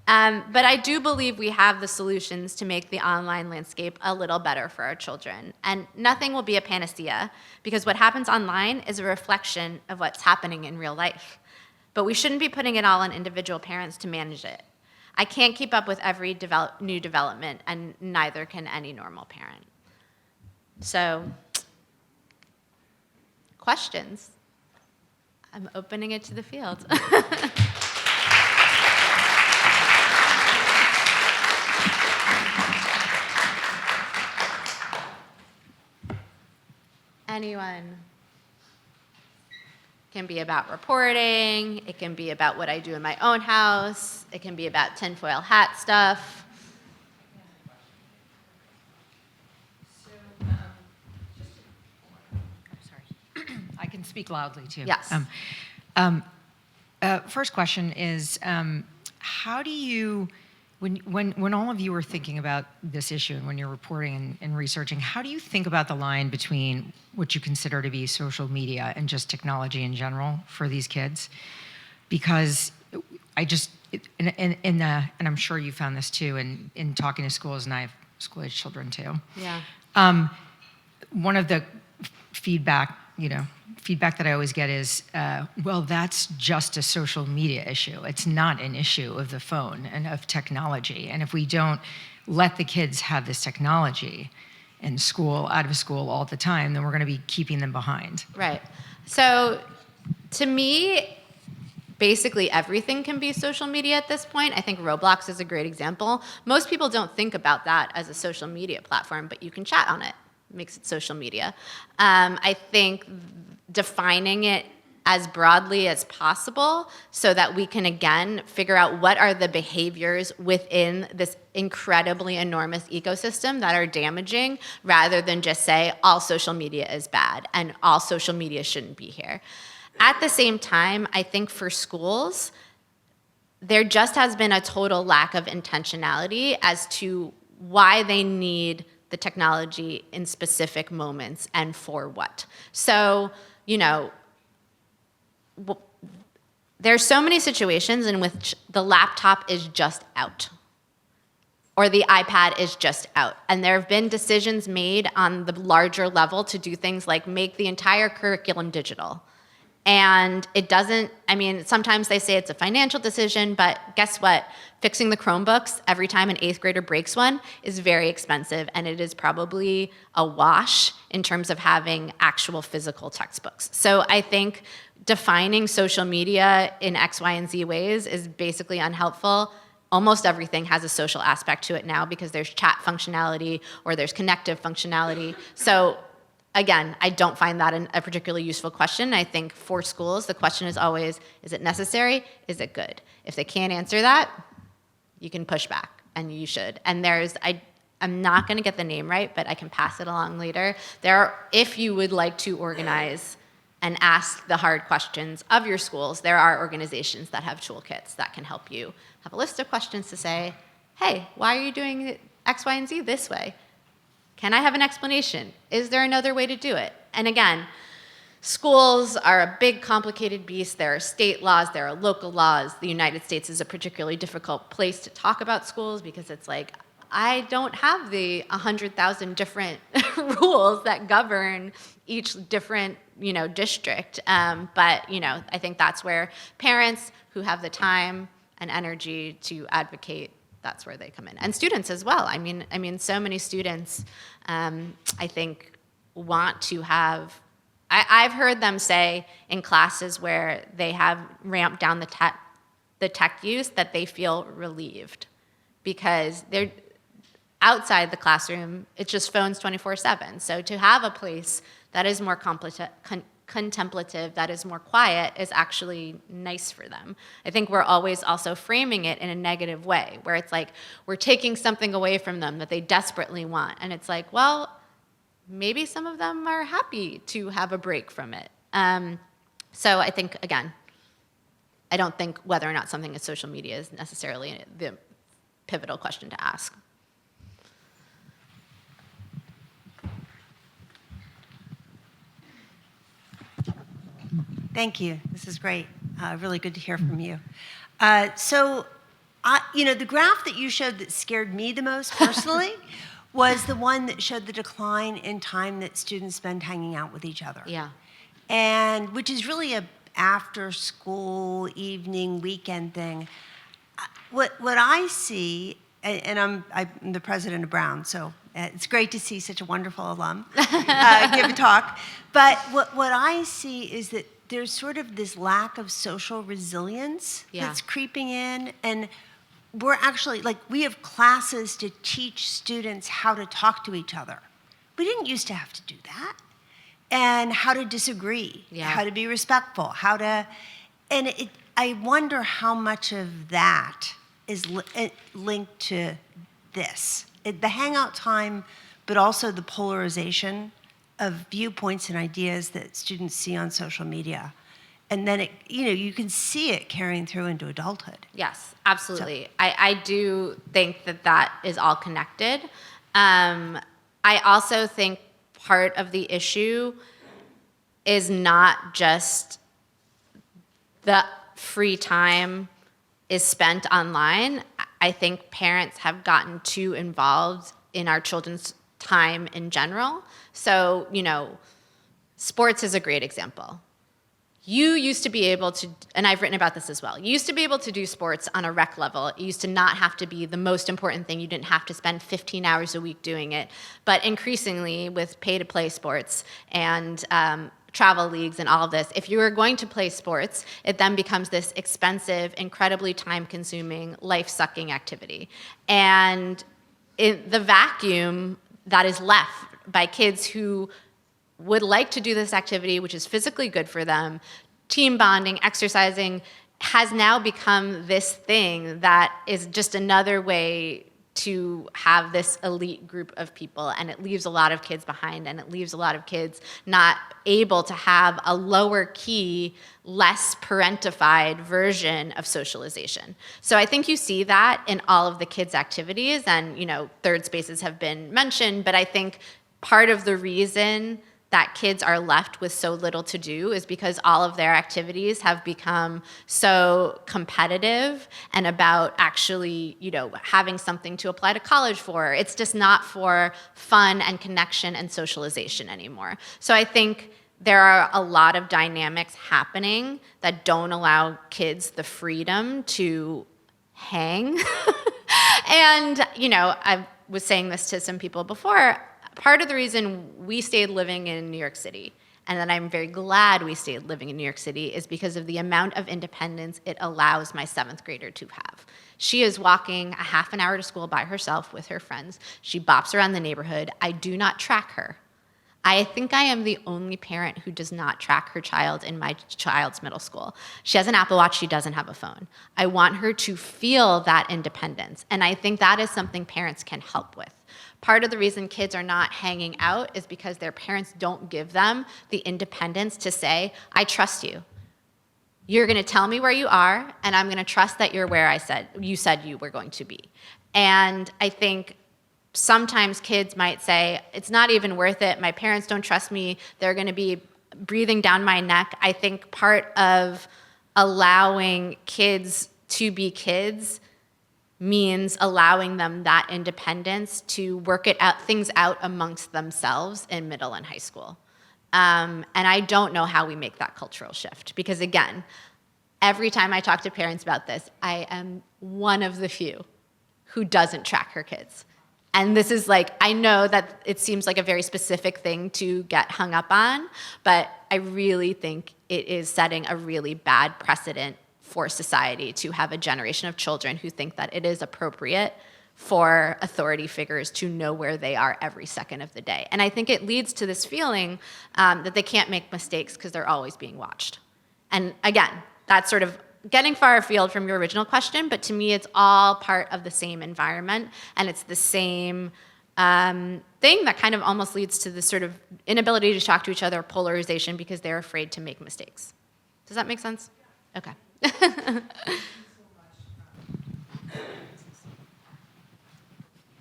S6: But I do believe we have the solutions to make the online landscape a little better for our children. And nothing will be a panacea, because what happens online is a reflection of what's happening in real life. But we shouldn't be putting it all on individual parents to manage it. I can't keep up with every new development, and neither can any normal parent. So, questions? I'm opening it to the field. Anyone? It can be about reporting, it can be about what I do in my own house, it can be about tinfoil hat stuff.
S7: I can speak loudly too.
S6: Yes.
S7: First question is, how do you, when all of you are thinking about this issue and when you're reporting and researching, how do you think about the line between what you consider to be social media and just technology in general for these kids? Because I just, and I'm sure you found this too, in talking to schools, and I have school-age children too.
S6: Yeah.
S7: One of the feedback that I always get is, well, that's just a social media issue. It's not an issue of the phone and of technology. And if we don't let the kids have this technology in school, out of school all the time, then we're going to be keeping them behind.
S6: Right. So to me, basically everything can be social media at this point. I think Roblox is a great example. Most people don't think about that as a social media platform, but you can chat on it. Makes it social media. I think defining it as broadly as possible so that we can, again, figure out what are the behaviors within this incredibly enormous ecosystem that are damaging, rather than just say all social media is bad and all social media shouldn't be here. At the same time, I think for schools, there just has been a total lack of intentionality as to why they need the technology in specific moments and for what. So, there's so many situations in which the laptop is just out or the iPad is just out. And there have been decisions made on the larger level to do things like make the entire curriculum digital. And it doesn't, sometimes they say it's a financial decision, but guess what? Fixing the Chromebooks every time an 8th grader breaks one is very expensive, and it is probably a wash in terms of having actual physical textbooks. So I think defining social media in X, Y, and Z ways is basically unhelpful. Almost everything has a social aspect to it now because there's chat functionality or there's connective functionality. So again, I don't find that a particularly useful question. I think for schools, the question is always, is it necessary? Is it good? If they can't answer that, you can push back, and you should. And I'm not going to get the name right, but I can pass it along later. If you would like to organize and ask the hard questions of your schools, there are organizations that have toolkits that can help you have a list of questions to say, hey, why are you doing X, Y, and Z this way? Can I have an explanation? Is there another way to do it? And again, schools are a big, complicated beast. There are state laws, there are local laws. The United States is a particularly difficult place to talk about schools because it's like, I don't have the 100,000 different rules that govern each different, district. But, I think that's where parents who have the time and energy to advocate, that's where they come in. And students as well. I mean, so many students, I think, want to have, I've heard them say in classes where they have ramped down the tech use that they feel relieved because they're outside the classroom, it's just phones 24/7. So to have a place that is more contemplative, that is more quiet, is actually nice for them. I think we're always also framing it in a negative way, where it's like we're taking something away from them that they desperately want. And it's like, well, maybe some of them are happy to have a break from it. So I think, again, I don't think whether or not something is social media is necessarily the pivotal question to ask.
S8: Thank you. This is great. Really good to hear from you. The graph that you showed that scared me the most personally was the one that showed the decline in time that students spend hanging out with each other.
S6: Yeah.
S8: And which is really a after school, evening, weekend thing. What I see, and I'm the president of Brown, so it's great to see such a wonderful alum give a talk. But what I see is that there's sort of this lack of social resilience that's creeping in, and we're actually, we have classes to teach students how to talk to each other. We didn't used to have to do that. And how to disagree, how to be respectful, I wonder how much of that is linked to this. The hangout time, but also the polarization of viewpoints and ideas that students see on social media. And then you can see it carrying through into adulthood.
S6: Yes, absolutely. So. I do think that is all connected. I also think part of the issue is not just the free time is spent online. I think parents have gotten too involved in our children's time in general. So, sports is a great example. You used to be able to, and I've written about this as well, you used to be able to do sports on a rec level. It used to not have to be the most important thing. You didn't have to spend 15 hours a week doing it. But increasingly, with pay-to-play sports and travel leagues and all of this, if you are going to play sports, it then becomes this expensive, incredibly time-consuming, life-sucking activity. And the vacuum that is left by kids who would like to do this activity, which is physically good for them, team bonding, exercising, has now become this thing that is just another way to have this elite group of people, and it leaves a lot of kids behind, and it leaves a lot of kids not able to have a lower key, less parentified version of socialization. So I think you see that in all of the kids' activities, and third spaces have been mentioned, but I think part of the reason that kids are left with so little to do is because all of their activities have become so competitive and about actually, having something to apply to college for. It's just not for fun and connection and socialization anymore. So I think there are a lot of dynamics happening that don't allow kids the freedom to hang. And, I was saying this to some people before, part of the reason we stayed living in New York City, and that I'm very glad we stayed living in New York City, is because of the amount of independence it allows my 7th grader to have. She is walking a half an hour to school by herself with her friends. She bops around the neighborhood. I do not track her. I think I am the only parent who does not track her child in my child's middle school. She has an Apple Watch. She doesn't have a phone. I want her to feel that independence, and I think that is something parents can help with. Part of the reason kids are not hanging out is because their parents don't give them the independence to say, I trust you. You're going to tell me where you are, and I'm going to trust that you're where you said you were going to be. And I think sometimes kids might say, it's not even worth it. My parents don't trust me. They're going to be breathing down my neck. I think part of allowing kids to be kids means allowing them that independence to work things out amongst themselves in middle and high school. And I don't know how we make that cultural shift, because again, every time I talk to parents about this, I am one of the few who doesn't track her kids. And this is I know that it seems like a very specific thing to get hung up on, but I really think it is setting a really bad precedent for society to have a generation of children who think that it is appropriate for authority figures to know where they are every second of the day. And I think it leads to this feeling that they can't make mistakes because they're always being watched. And again, that's sort of getting far afield from your original question, but to me, it's all part of the same environment, and it's the same thing that kind of almost leads to this sort of inability to talk to each other, polarization, because they're afraid to make mistakes. Does that make sense? Okay.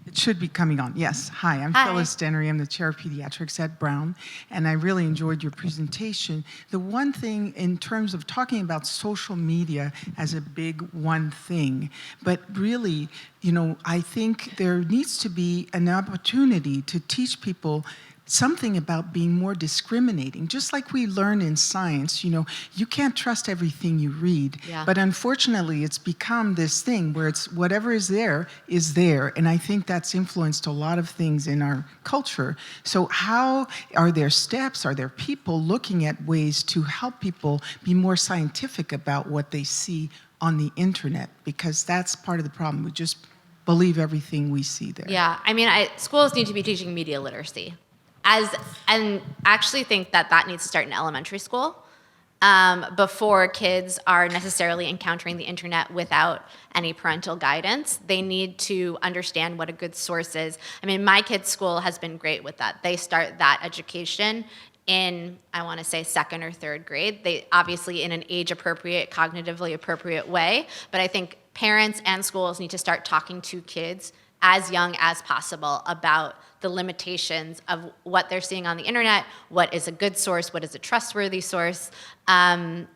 S9: It should be coming on. Yes. Hi, I'm
S6: Hi.
S9: Phyllis Dennery. I'm the chair of pediatrics at Brown, and I really enjoyed your presentation. The one thing in terms of talking about social media as a big one thing, but really, I think there needs to be an opportunity to teach people something about being more discriminating. Just like we learn in science, you can't trust everything you read.
S6: Yeah.
S9: But unfortunately, it's become this thing where it's whatever is there. And I think that's influenced a lot of things in our culture. So how are there steps, are there people looking at ways to help people be more scientific about what they see on the internet? Because that's part of the problem. We just believe everything we see there.
S6: Yeah, I mean, schools need to be teaching media literacy. And actually think that needs to start in elementary school before kids are necessarily encountering the internet without any parental guidance. They need to understand what a good source is. I mean, my kids' school has been great with that. They start that education in, I want to say, 2nd or 3rd grade. They obviously in an age-appropriate, cognitively appropriate way, but I think parents and schools need to start talking to kids as young as possible about the limitations of what they're seeing on the internet, what is a good source, what is a trustworthy source. Am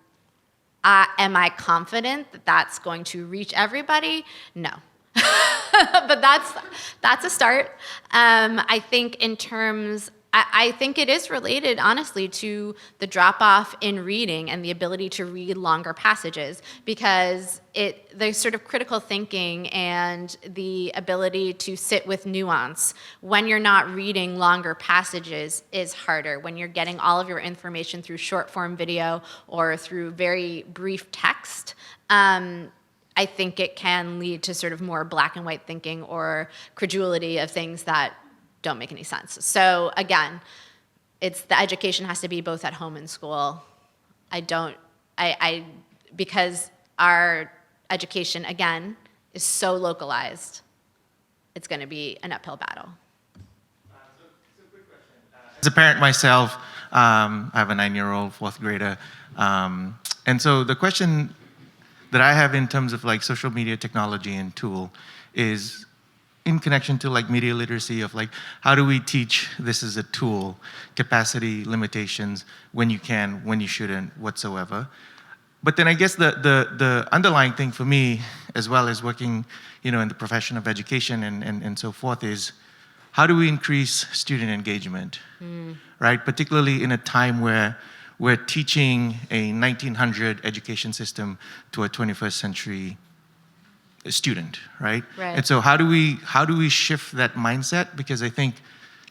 S6: I confident that that's going to reach everybody? No. But that's a start. I think in terms, I think it is related, honestly, to the drop-off in reading and the ability to read longer passages, because the sort of critical thinking and the ability to sit with nuance when you're not reading longer passages is harder. When you're getting all of your information through short-form video or through very brief text, I think it can lead to sort of more black and white thinking or credulity of things that don't make any sense. So again, the education has to be both at home and school. Because our education, again, is so localized, it's going to be an uphill battle.
S10: As a parent myself, I have a 9-year-old 4th grader. And so the question that I have in terms of like social media technology and tool is in connection to like media literacy of like, how do we teach this as a tool, capacity limitations, when you can, when you shouldn't, whatsoever. But then I guess the underlying thing for me, as well as working, in the profession of education and so forth, is how do we increase student engagement, right? Particularly in a time where we're teaching a 1900 education system to a 21st century student, right?
S6: Right.
S10: And so how do we shift that mindset? Because I think,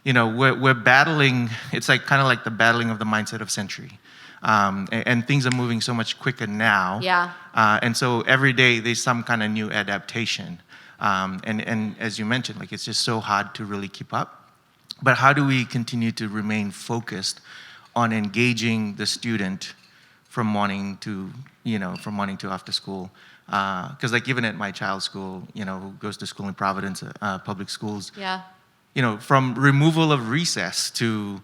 S10: we're battling. It's like kind of like the battling of the mindset of century, and things are moving so much quicker now.
S6: Yeah.
S10: And so every day there's some kind of new adaptation, and as you mentioned, like it's just so hard to really keep up. But how do we continue to remain focused on engaging the student from morning to after school? Because like even at my child's school, who goes to school in Providence, public schools,
S6: Yeah.
S10: From removal of recess to,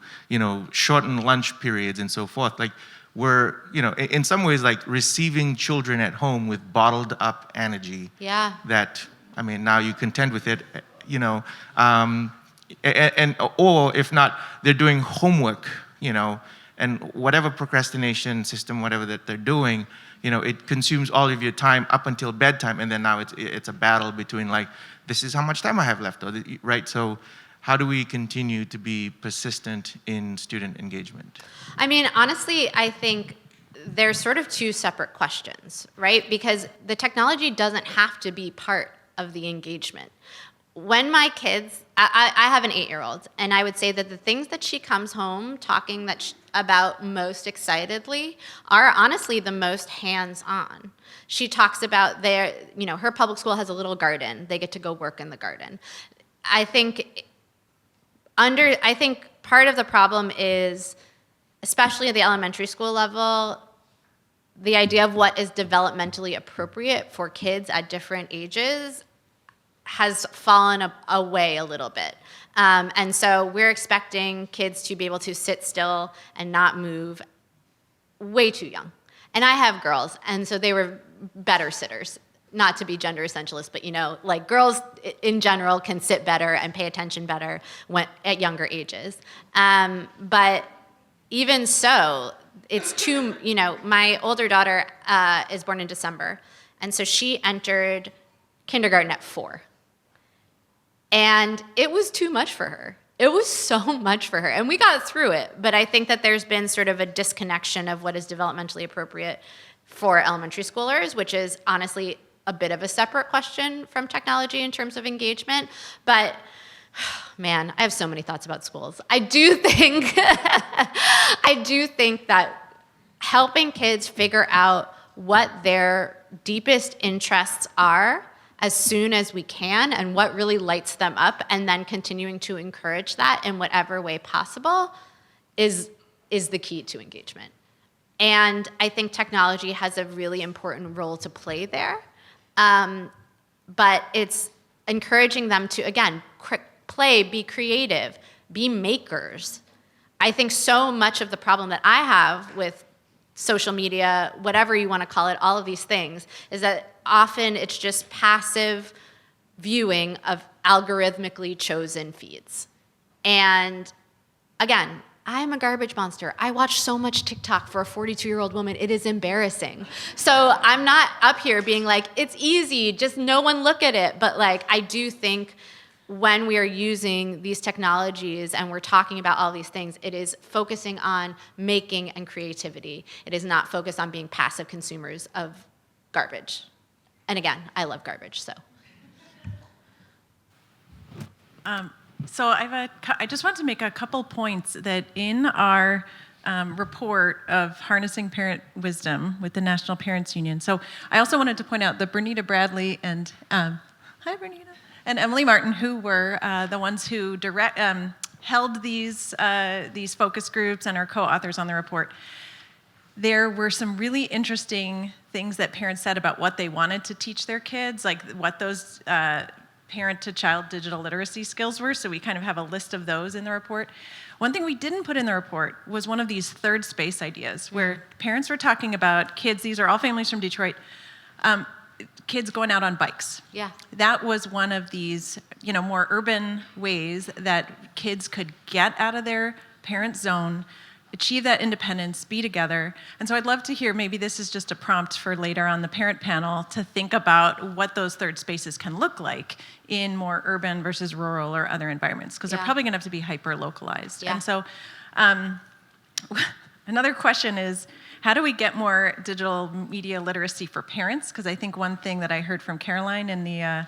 S10: shortened lunch periods and so forth, like we're, in some ways like receiving children at home with bottled up energy.
S6: Yeah.
S10: That, I mean, now you contend with it, or if not, they're doing homework, and whatever procrastination system, whatever that they're doing, it consumes all of your time up until bedtime, and then now it's a battle between like, this is how much time I have left, right? So how do we continue to be persistent in student engagement?
S6: I mean, honestly, I think there's sort of two separate questions, right? Because the technology doesn't have to be part of the engagement. When my kids, I have an 8-year-old, and I would say that the things that she comes home talking about most excitedly are honestly the most hands-on. She talks about her public school has a little garden. They get to go work in the garden. I think part of the problem is, especially at the elementary school level, the idea of what is developmentally appropriate for kids at different ages has fallen away a little bit. And so we're expecting kids to be able to sit still and not move way too young. And I have girls, and so they were better sitters. Not to be gender essentialist, but like girls in general can sit better and pay attention better at younger ages. But even so, it's too, my older daughter is born in December, and so she entered kindergarten at 4. And it was too much for her. It was so much for her, and we got through it. But I think that there's been sort of a disconnection of what is developmentally appropriate for elementary schoolers, which is honestly a bit of a separate question from technology in terms of engagement. But man, I have so many thoughts about schools. I do think that helping kids figure out what their deepest interests are as soon as we can and what really lights them up, and then continuing to encourage that in whatever way possible is the key to engagement. And I think technology has a really important role to play there. But it's encouraging them to, again, play, be creative, be makers. I think so much of the problem that I have with social media, whatever you want to call it, all of these things, is that often it's just passive viewing of algorithmically chosen feeds. And again, I'm a garbage monster. I watch so much TikTok for a 42-year-old woman. It is embarrassing. So I'm not up here being like, it's easy, just no one look at it. But like, I do think when we are using these technologies and we're talking about all these things, it is focusing on making and creativity. It is not focused on being passive consumers of garbage. And again, I love garbage, so.
S5: So I just want to make a couple points that in our report of Harnessing Parent Wisdom with the National Parents Union. So I also wanted to point out that Bernita Bradley and, hi Bernita, and Emily Martin, who were the ones who held these focus groups and are co-authors on the report. There were some really interesting things that parents said about what they wanted to teach their kids, like what those parent-to-child digital literacy skills were, so we kind of have a list of those in the report. One thing we didn't put in the report was one of these third space ideas, where parents were talking about kids, these are all families from Detroit, kids going out on bikes.
S6: Yeah.
S5: That was one of these, more urban ways that kids could get out of their parent zone, achieve that independence, be together. And so I'd love to hear, maybe this is just a prompt for later on the parent panel, to think about what those third spaces can look like in more urban versus rural or other environments, because they're probably gonna have to be hyper-localized.
S6: Yeah.
S5: And so another question is, how do we get more digital media literacy for parents? Because I think one thing that I heard from Caroline in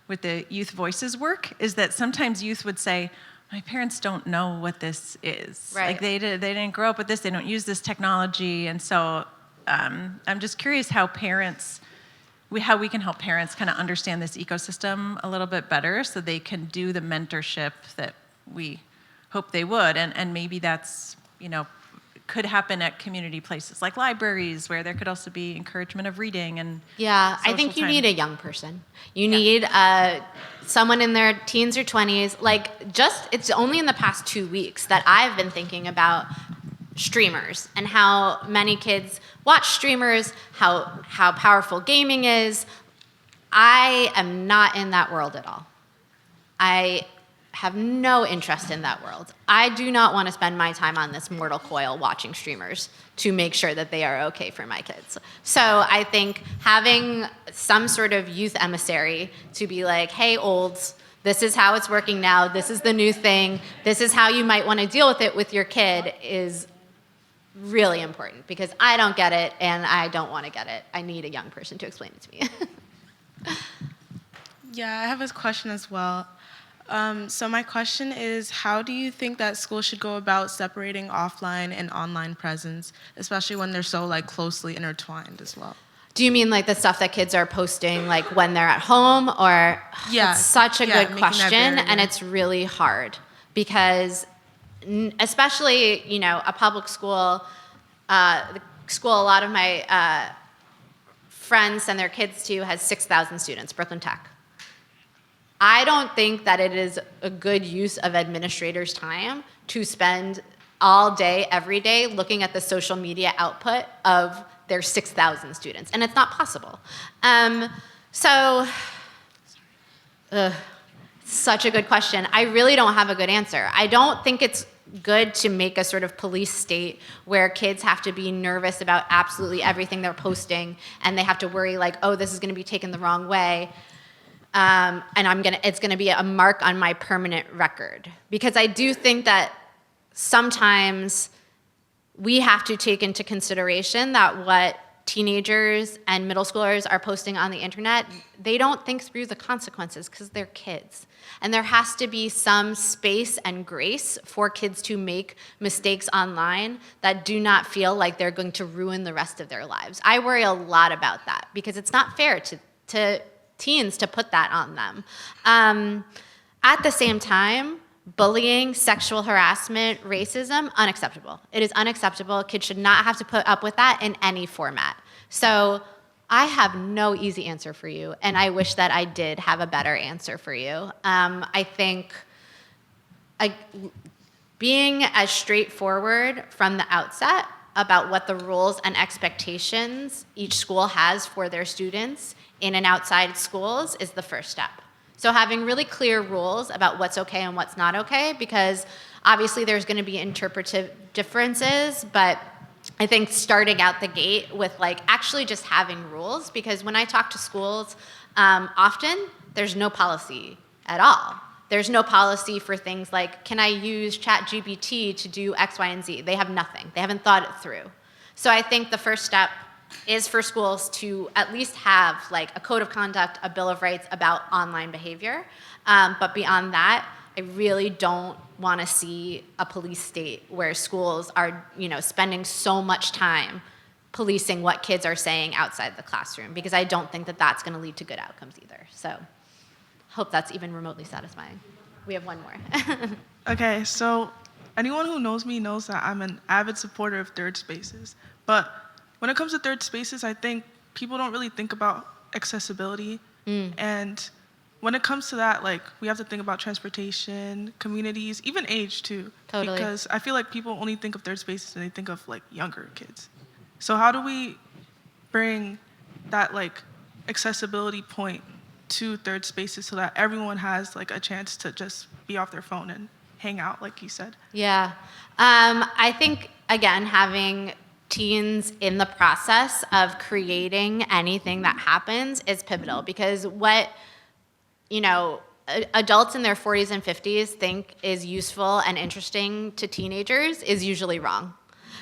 S5: with the Youth Voices work is that sometimes youth would say, my parents don't know what this is.
S6: Right.
S5: Like they didn't grow up with this, they don't use this technology. And so I'm just curious how we can help parents kind of understand this ecosystem a little bit better so they can do the mentorship that we hope they would. And maybe that's, could happen at community places like libraries, where there could also be encouragement of reading and
S6: yeah, I think you need a young person. You need someone in their teens or 20s. It's only in the past 2 weeks that I've been thinking about streamers and how many kids watch streamers, how powerful gaming is. I am not in that world at all. I have no interest in that world. I do not want to spend my time on this mortal coil watching streamers to make sure that they are okay for my kids. So I think having some sort of youth emissary to be like, hey, olds, this is how it's working now, this is the new thing, this is how you might want to deal with it with your kid, is really important, because I don't get it and I don't want to get it. I need a young person to explain it to me.
S11: Yeah, I have a question as well. So my question is, how do you think that schools should go about separating offline and online presence, especially when they're so like closely intertwined as well?
S6: Do you mean like the stuff that kids are posting like when they're at home, or
S11: Yeah.
S6: It's such a
S11: Yeah,
S6: good
S11: making that
S6: question,
S11: barrier.
S6: and it's really hard because especially, a public school, the school a lot of my friends send their kids to has 6,000 students, Brooklyn Tech. I don't think that it is a good use of administrators' time to spend all day, every day, looking at the social media output of their 6,000 students, and it's not possible. Such a good question. I really don't have a good answer. I don't think it's good to make a sort of police state where kids have to be nervous about absolutely everything they're posting, and they have to worry like, oh, this is going to be taken the wrong way. And it's gonna be a mark on my permanent record. Because I do think that sometimes we have to take into consideration that what teenagers and middle schoolers are posting on the internet, they don't think through the consequences because they're kids. And there has to be some space and grace for kids to make mistakes online that do not feel like they're going to ruin the rest of their lives. I worry a lot about that because it's not fair to teens to put that on them. At the same time, bullying, sexual harassment, racism, unacceptable. It is unacceptable. Kids should not have to put up with that in any format. So I have no easy answer for you, and I wish that I did have a better answer for you. I think being as straightforward from the outset about what the rules and expectations each school has for their students in and outside schools is the first step. So having really clear rules about what's okay and what's not okay, because obviously there's going to be interpretive differences, but I think starting out the gate with like actually just having rules, because when I talk to schools, often there's no policy at all. There's no policy for things like, can I use ChatGPT to do X, Y, and Z? They have nothing. They haven't thought it through. So I think the first step is for schools to at least have like a code of conduct, a bill of rights about online behavior. But beyond that, I really don't want to see a police state where schools are, spending so much time policing what kids are saying outside the classroom, because I don't think that that's going to lead to good outcomes either. So hope that's even remotely satisfying. We have one more.
S11: Okay, so anyone who knows me knows that I'm an avid supporter of third spaces. But when it comes to third spaces, I think people don't really think about accessibility. And when it comes to that, like, we have to think about transportation, communities, even age too.
S6: Totally.
S11: Because I feel like people only think of third spaces and they think of like younger kids. So how do we bring that like accessibility point to third spaces so that everyone has like a chance to just be off their phone and hang out, like you said?
S6: Yeah. I think, again, having teens in the process of creating anything that happens is pivotal, because what, adults in their 40s and 50s think is useful and interesting to teenagers is usually wrong.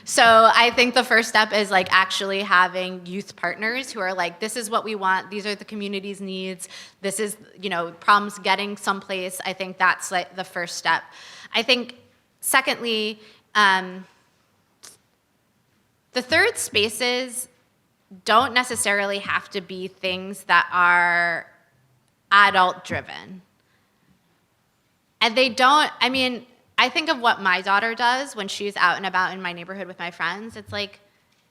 S6: So I think the first step is like actually having youth partners who are like, this is what we want, these are the community's needs, this is, problems getting someplace. I think that's like the first step. I think secondly, the third spaces don't necessarily have to be things that are adult driven. And they don't, I think of what my daughter does when she's out and about in my neighborhood with my friends. It's like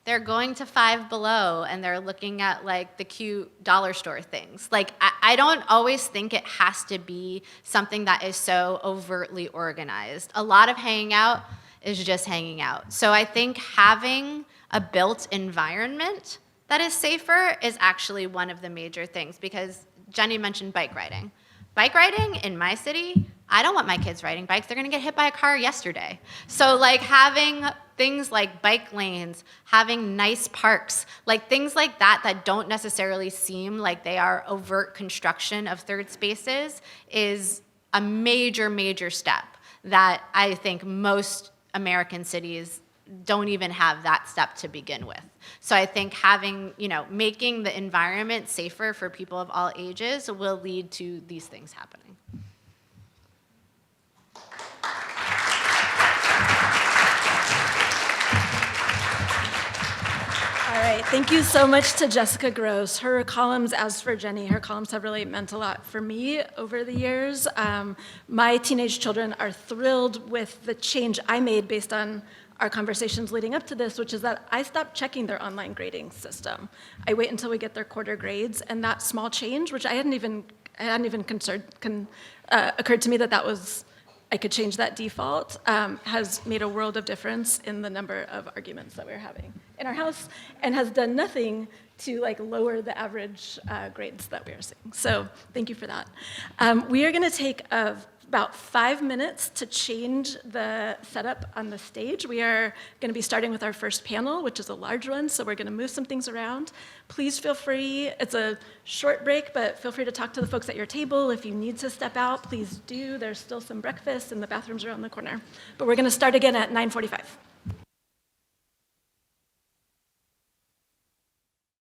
S6: they're going to Five Below and they're looking at like the cute dollar store things. Like I don't always think it has to be something that is so overtly organized. A lot of hanging out is just hanging out. So I think having a built environment that is safer is actually one of the major things, because Jenny mentioned bike riding. Bike riding in my city, I don't want my kids riding bikes. They're gonna get hit by a car yesterday. So like having things like bike lanes, having nice parks, like things like that don't necessarily seem like they are overt construction of third spaces is a major, major step that I think most American cities don't even have that step to begin with. So I think having, making the environment safer for people of all ages will lead to these things happening.
S1: All right, thank you so much to Jessica Gross. Her columns, as for Jenny, her columns have really meant a lot for me over the years. My teenage children are thrilled with the change I made based on our conversations leading up to this, which is that I stopped checking their online grading system. I wait until we get their quarter grades, and that small change, which I hadn't even occurred to me that was I could change that default, has made a world of difference in the number of arguments that we're having in our house, and has done nothing to lower the average grades that we are seeing. So thank you for that. We are going to take about 5 minutes to change the setup on the stage. We are going to be starting with our first panel, which is a large one, so we're going to move some things around. Please feel free, it's a short break, but feel free to talk to the folks at your table. If you need to step out, please do. There's still some breakfast and the bathrooms around the corner. But we're going to start again at 9:45.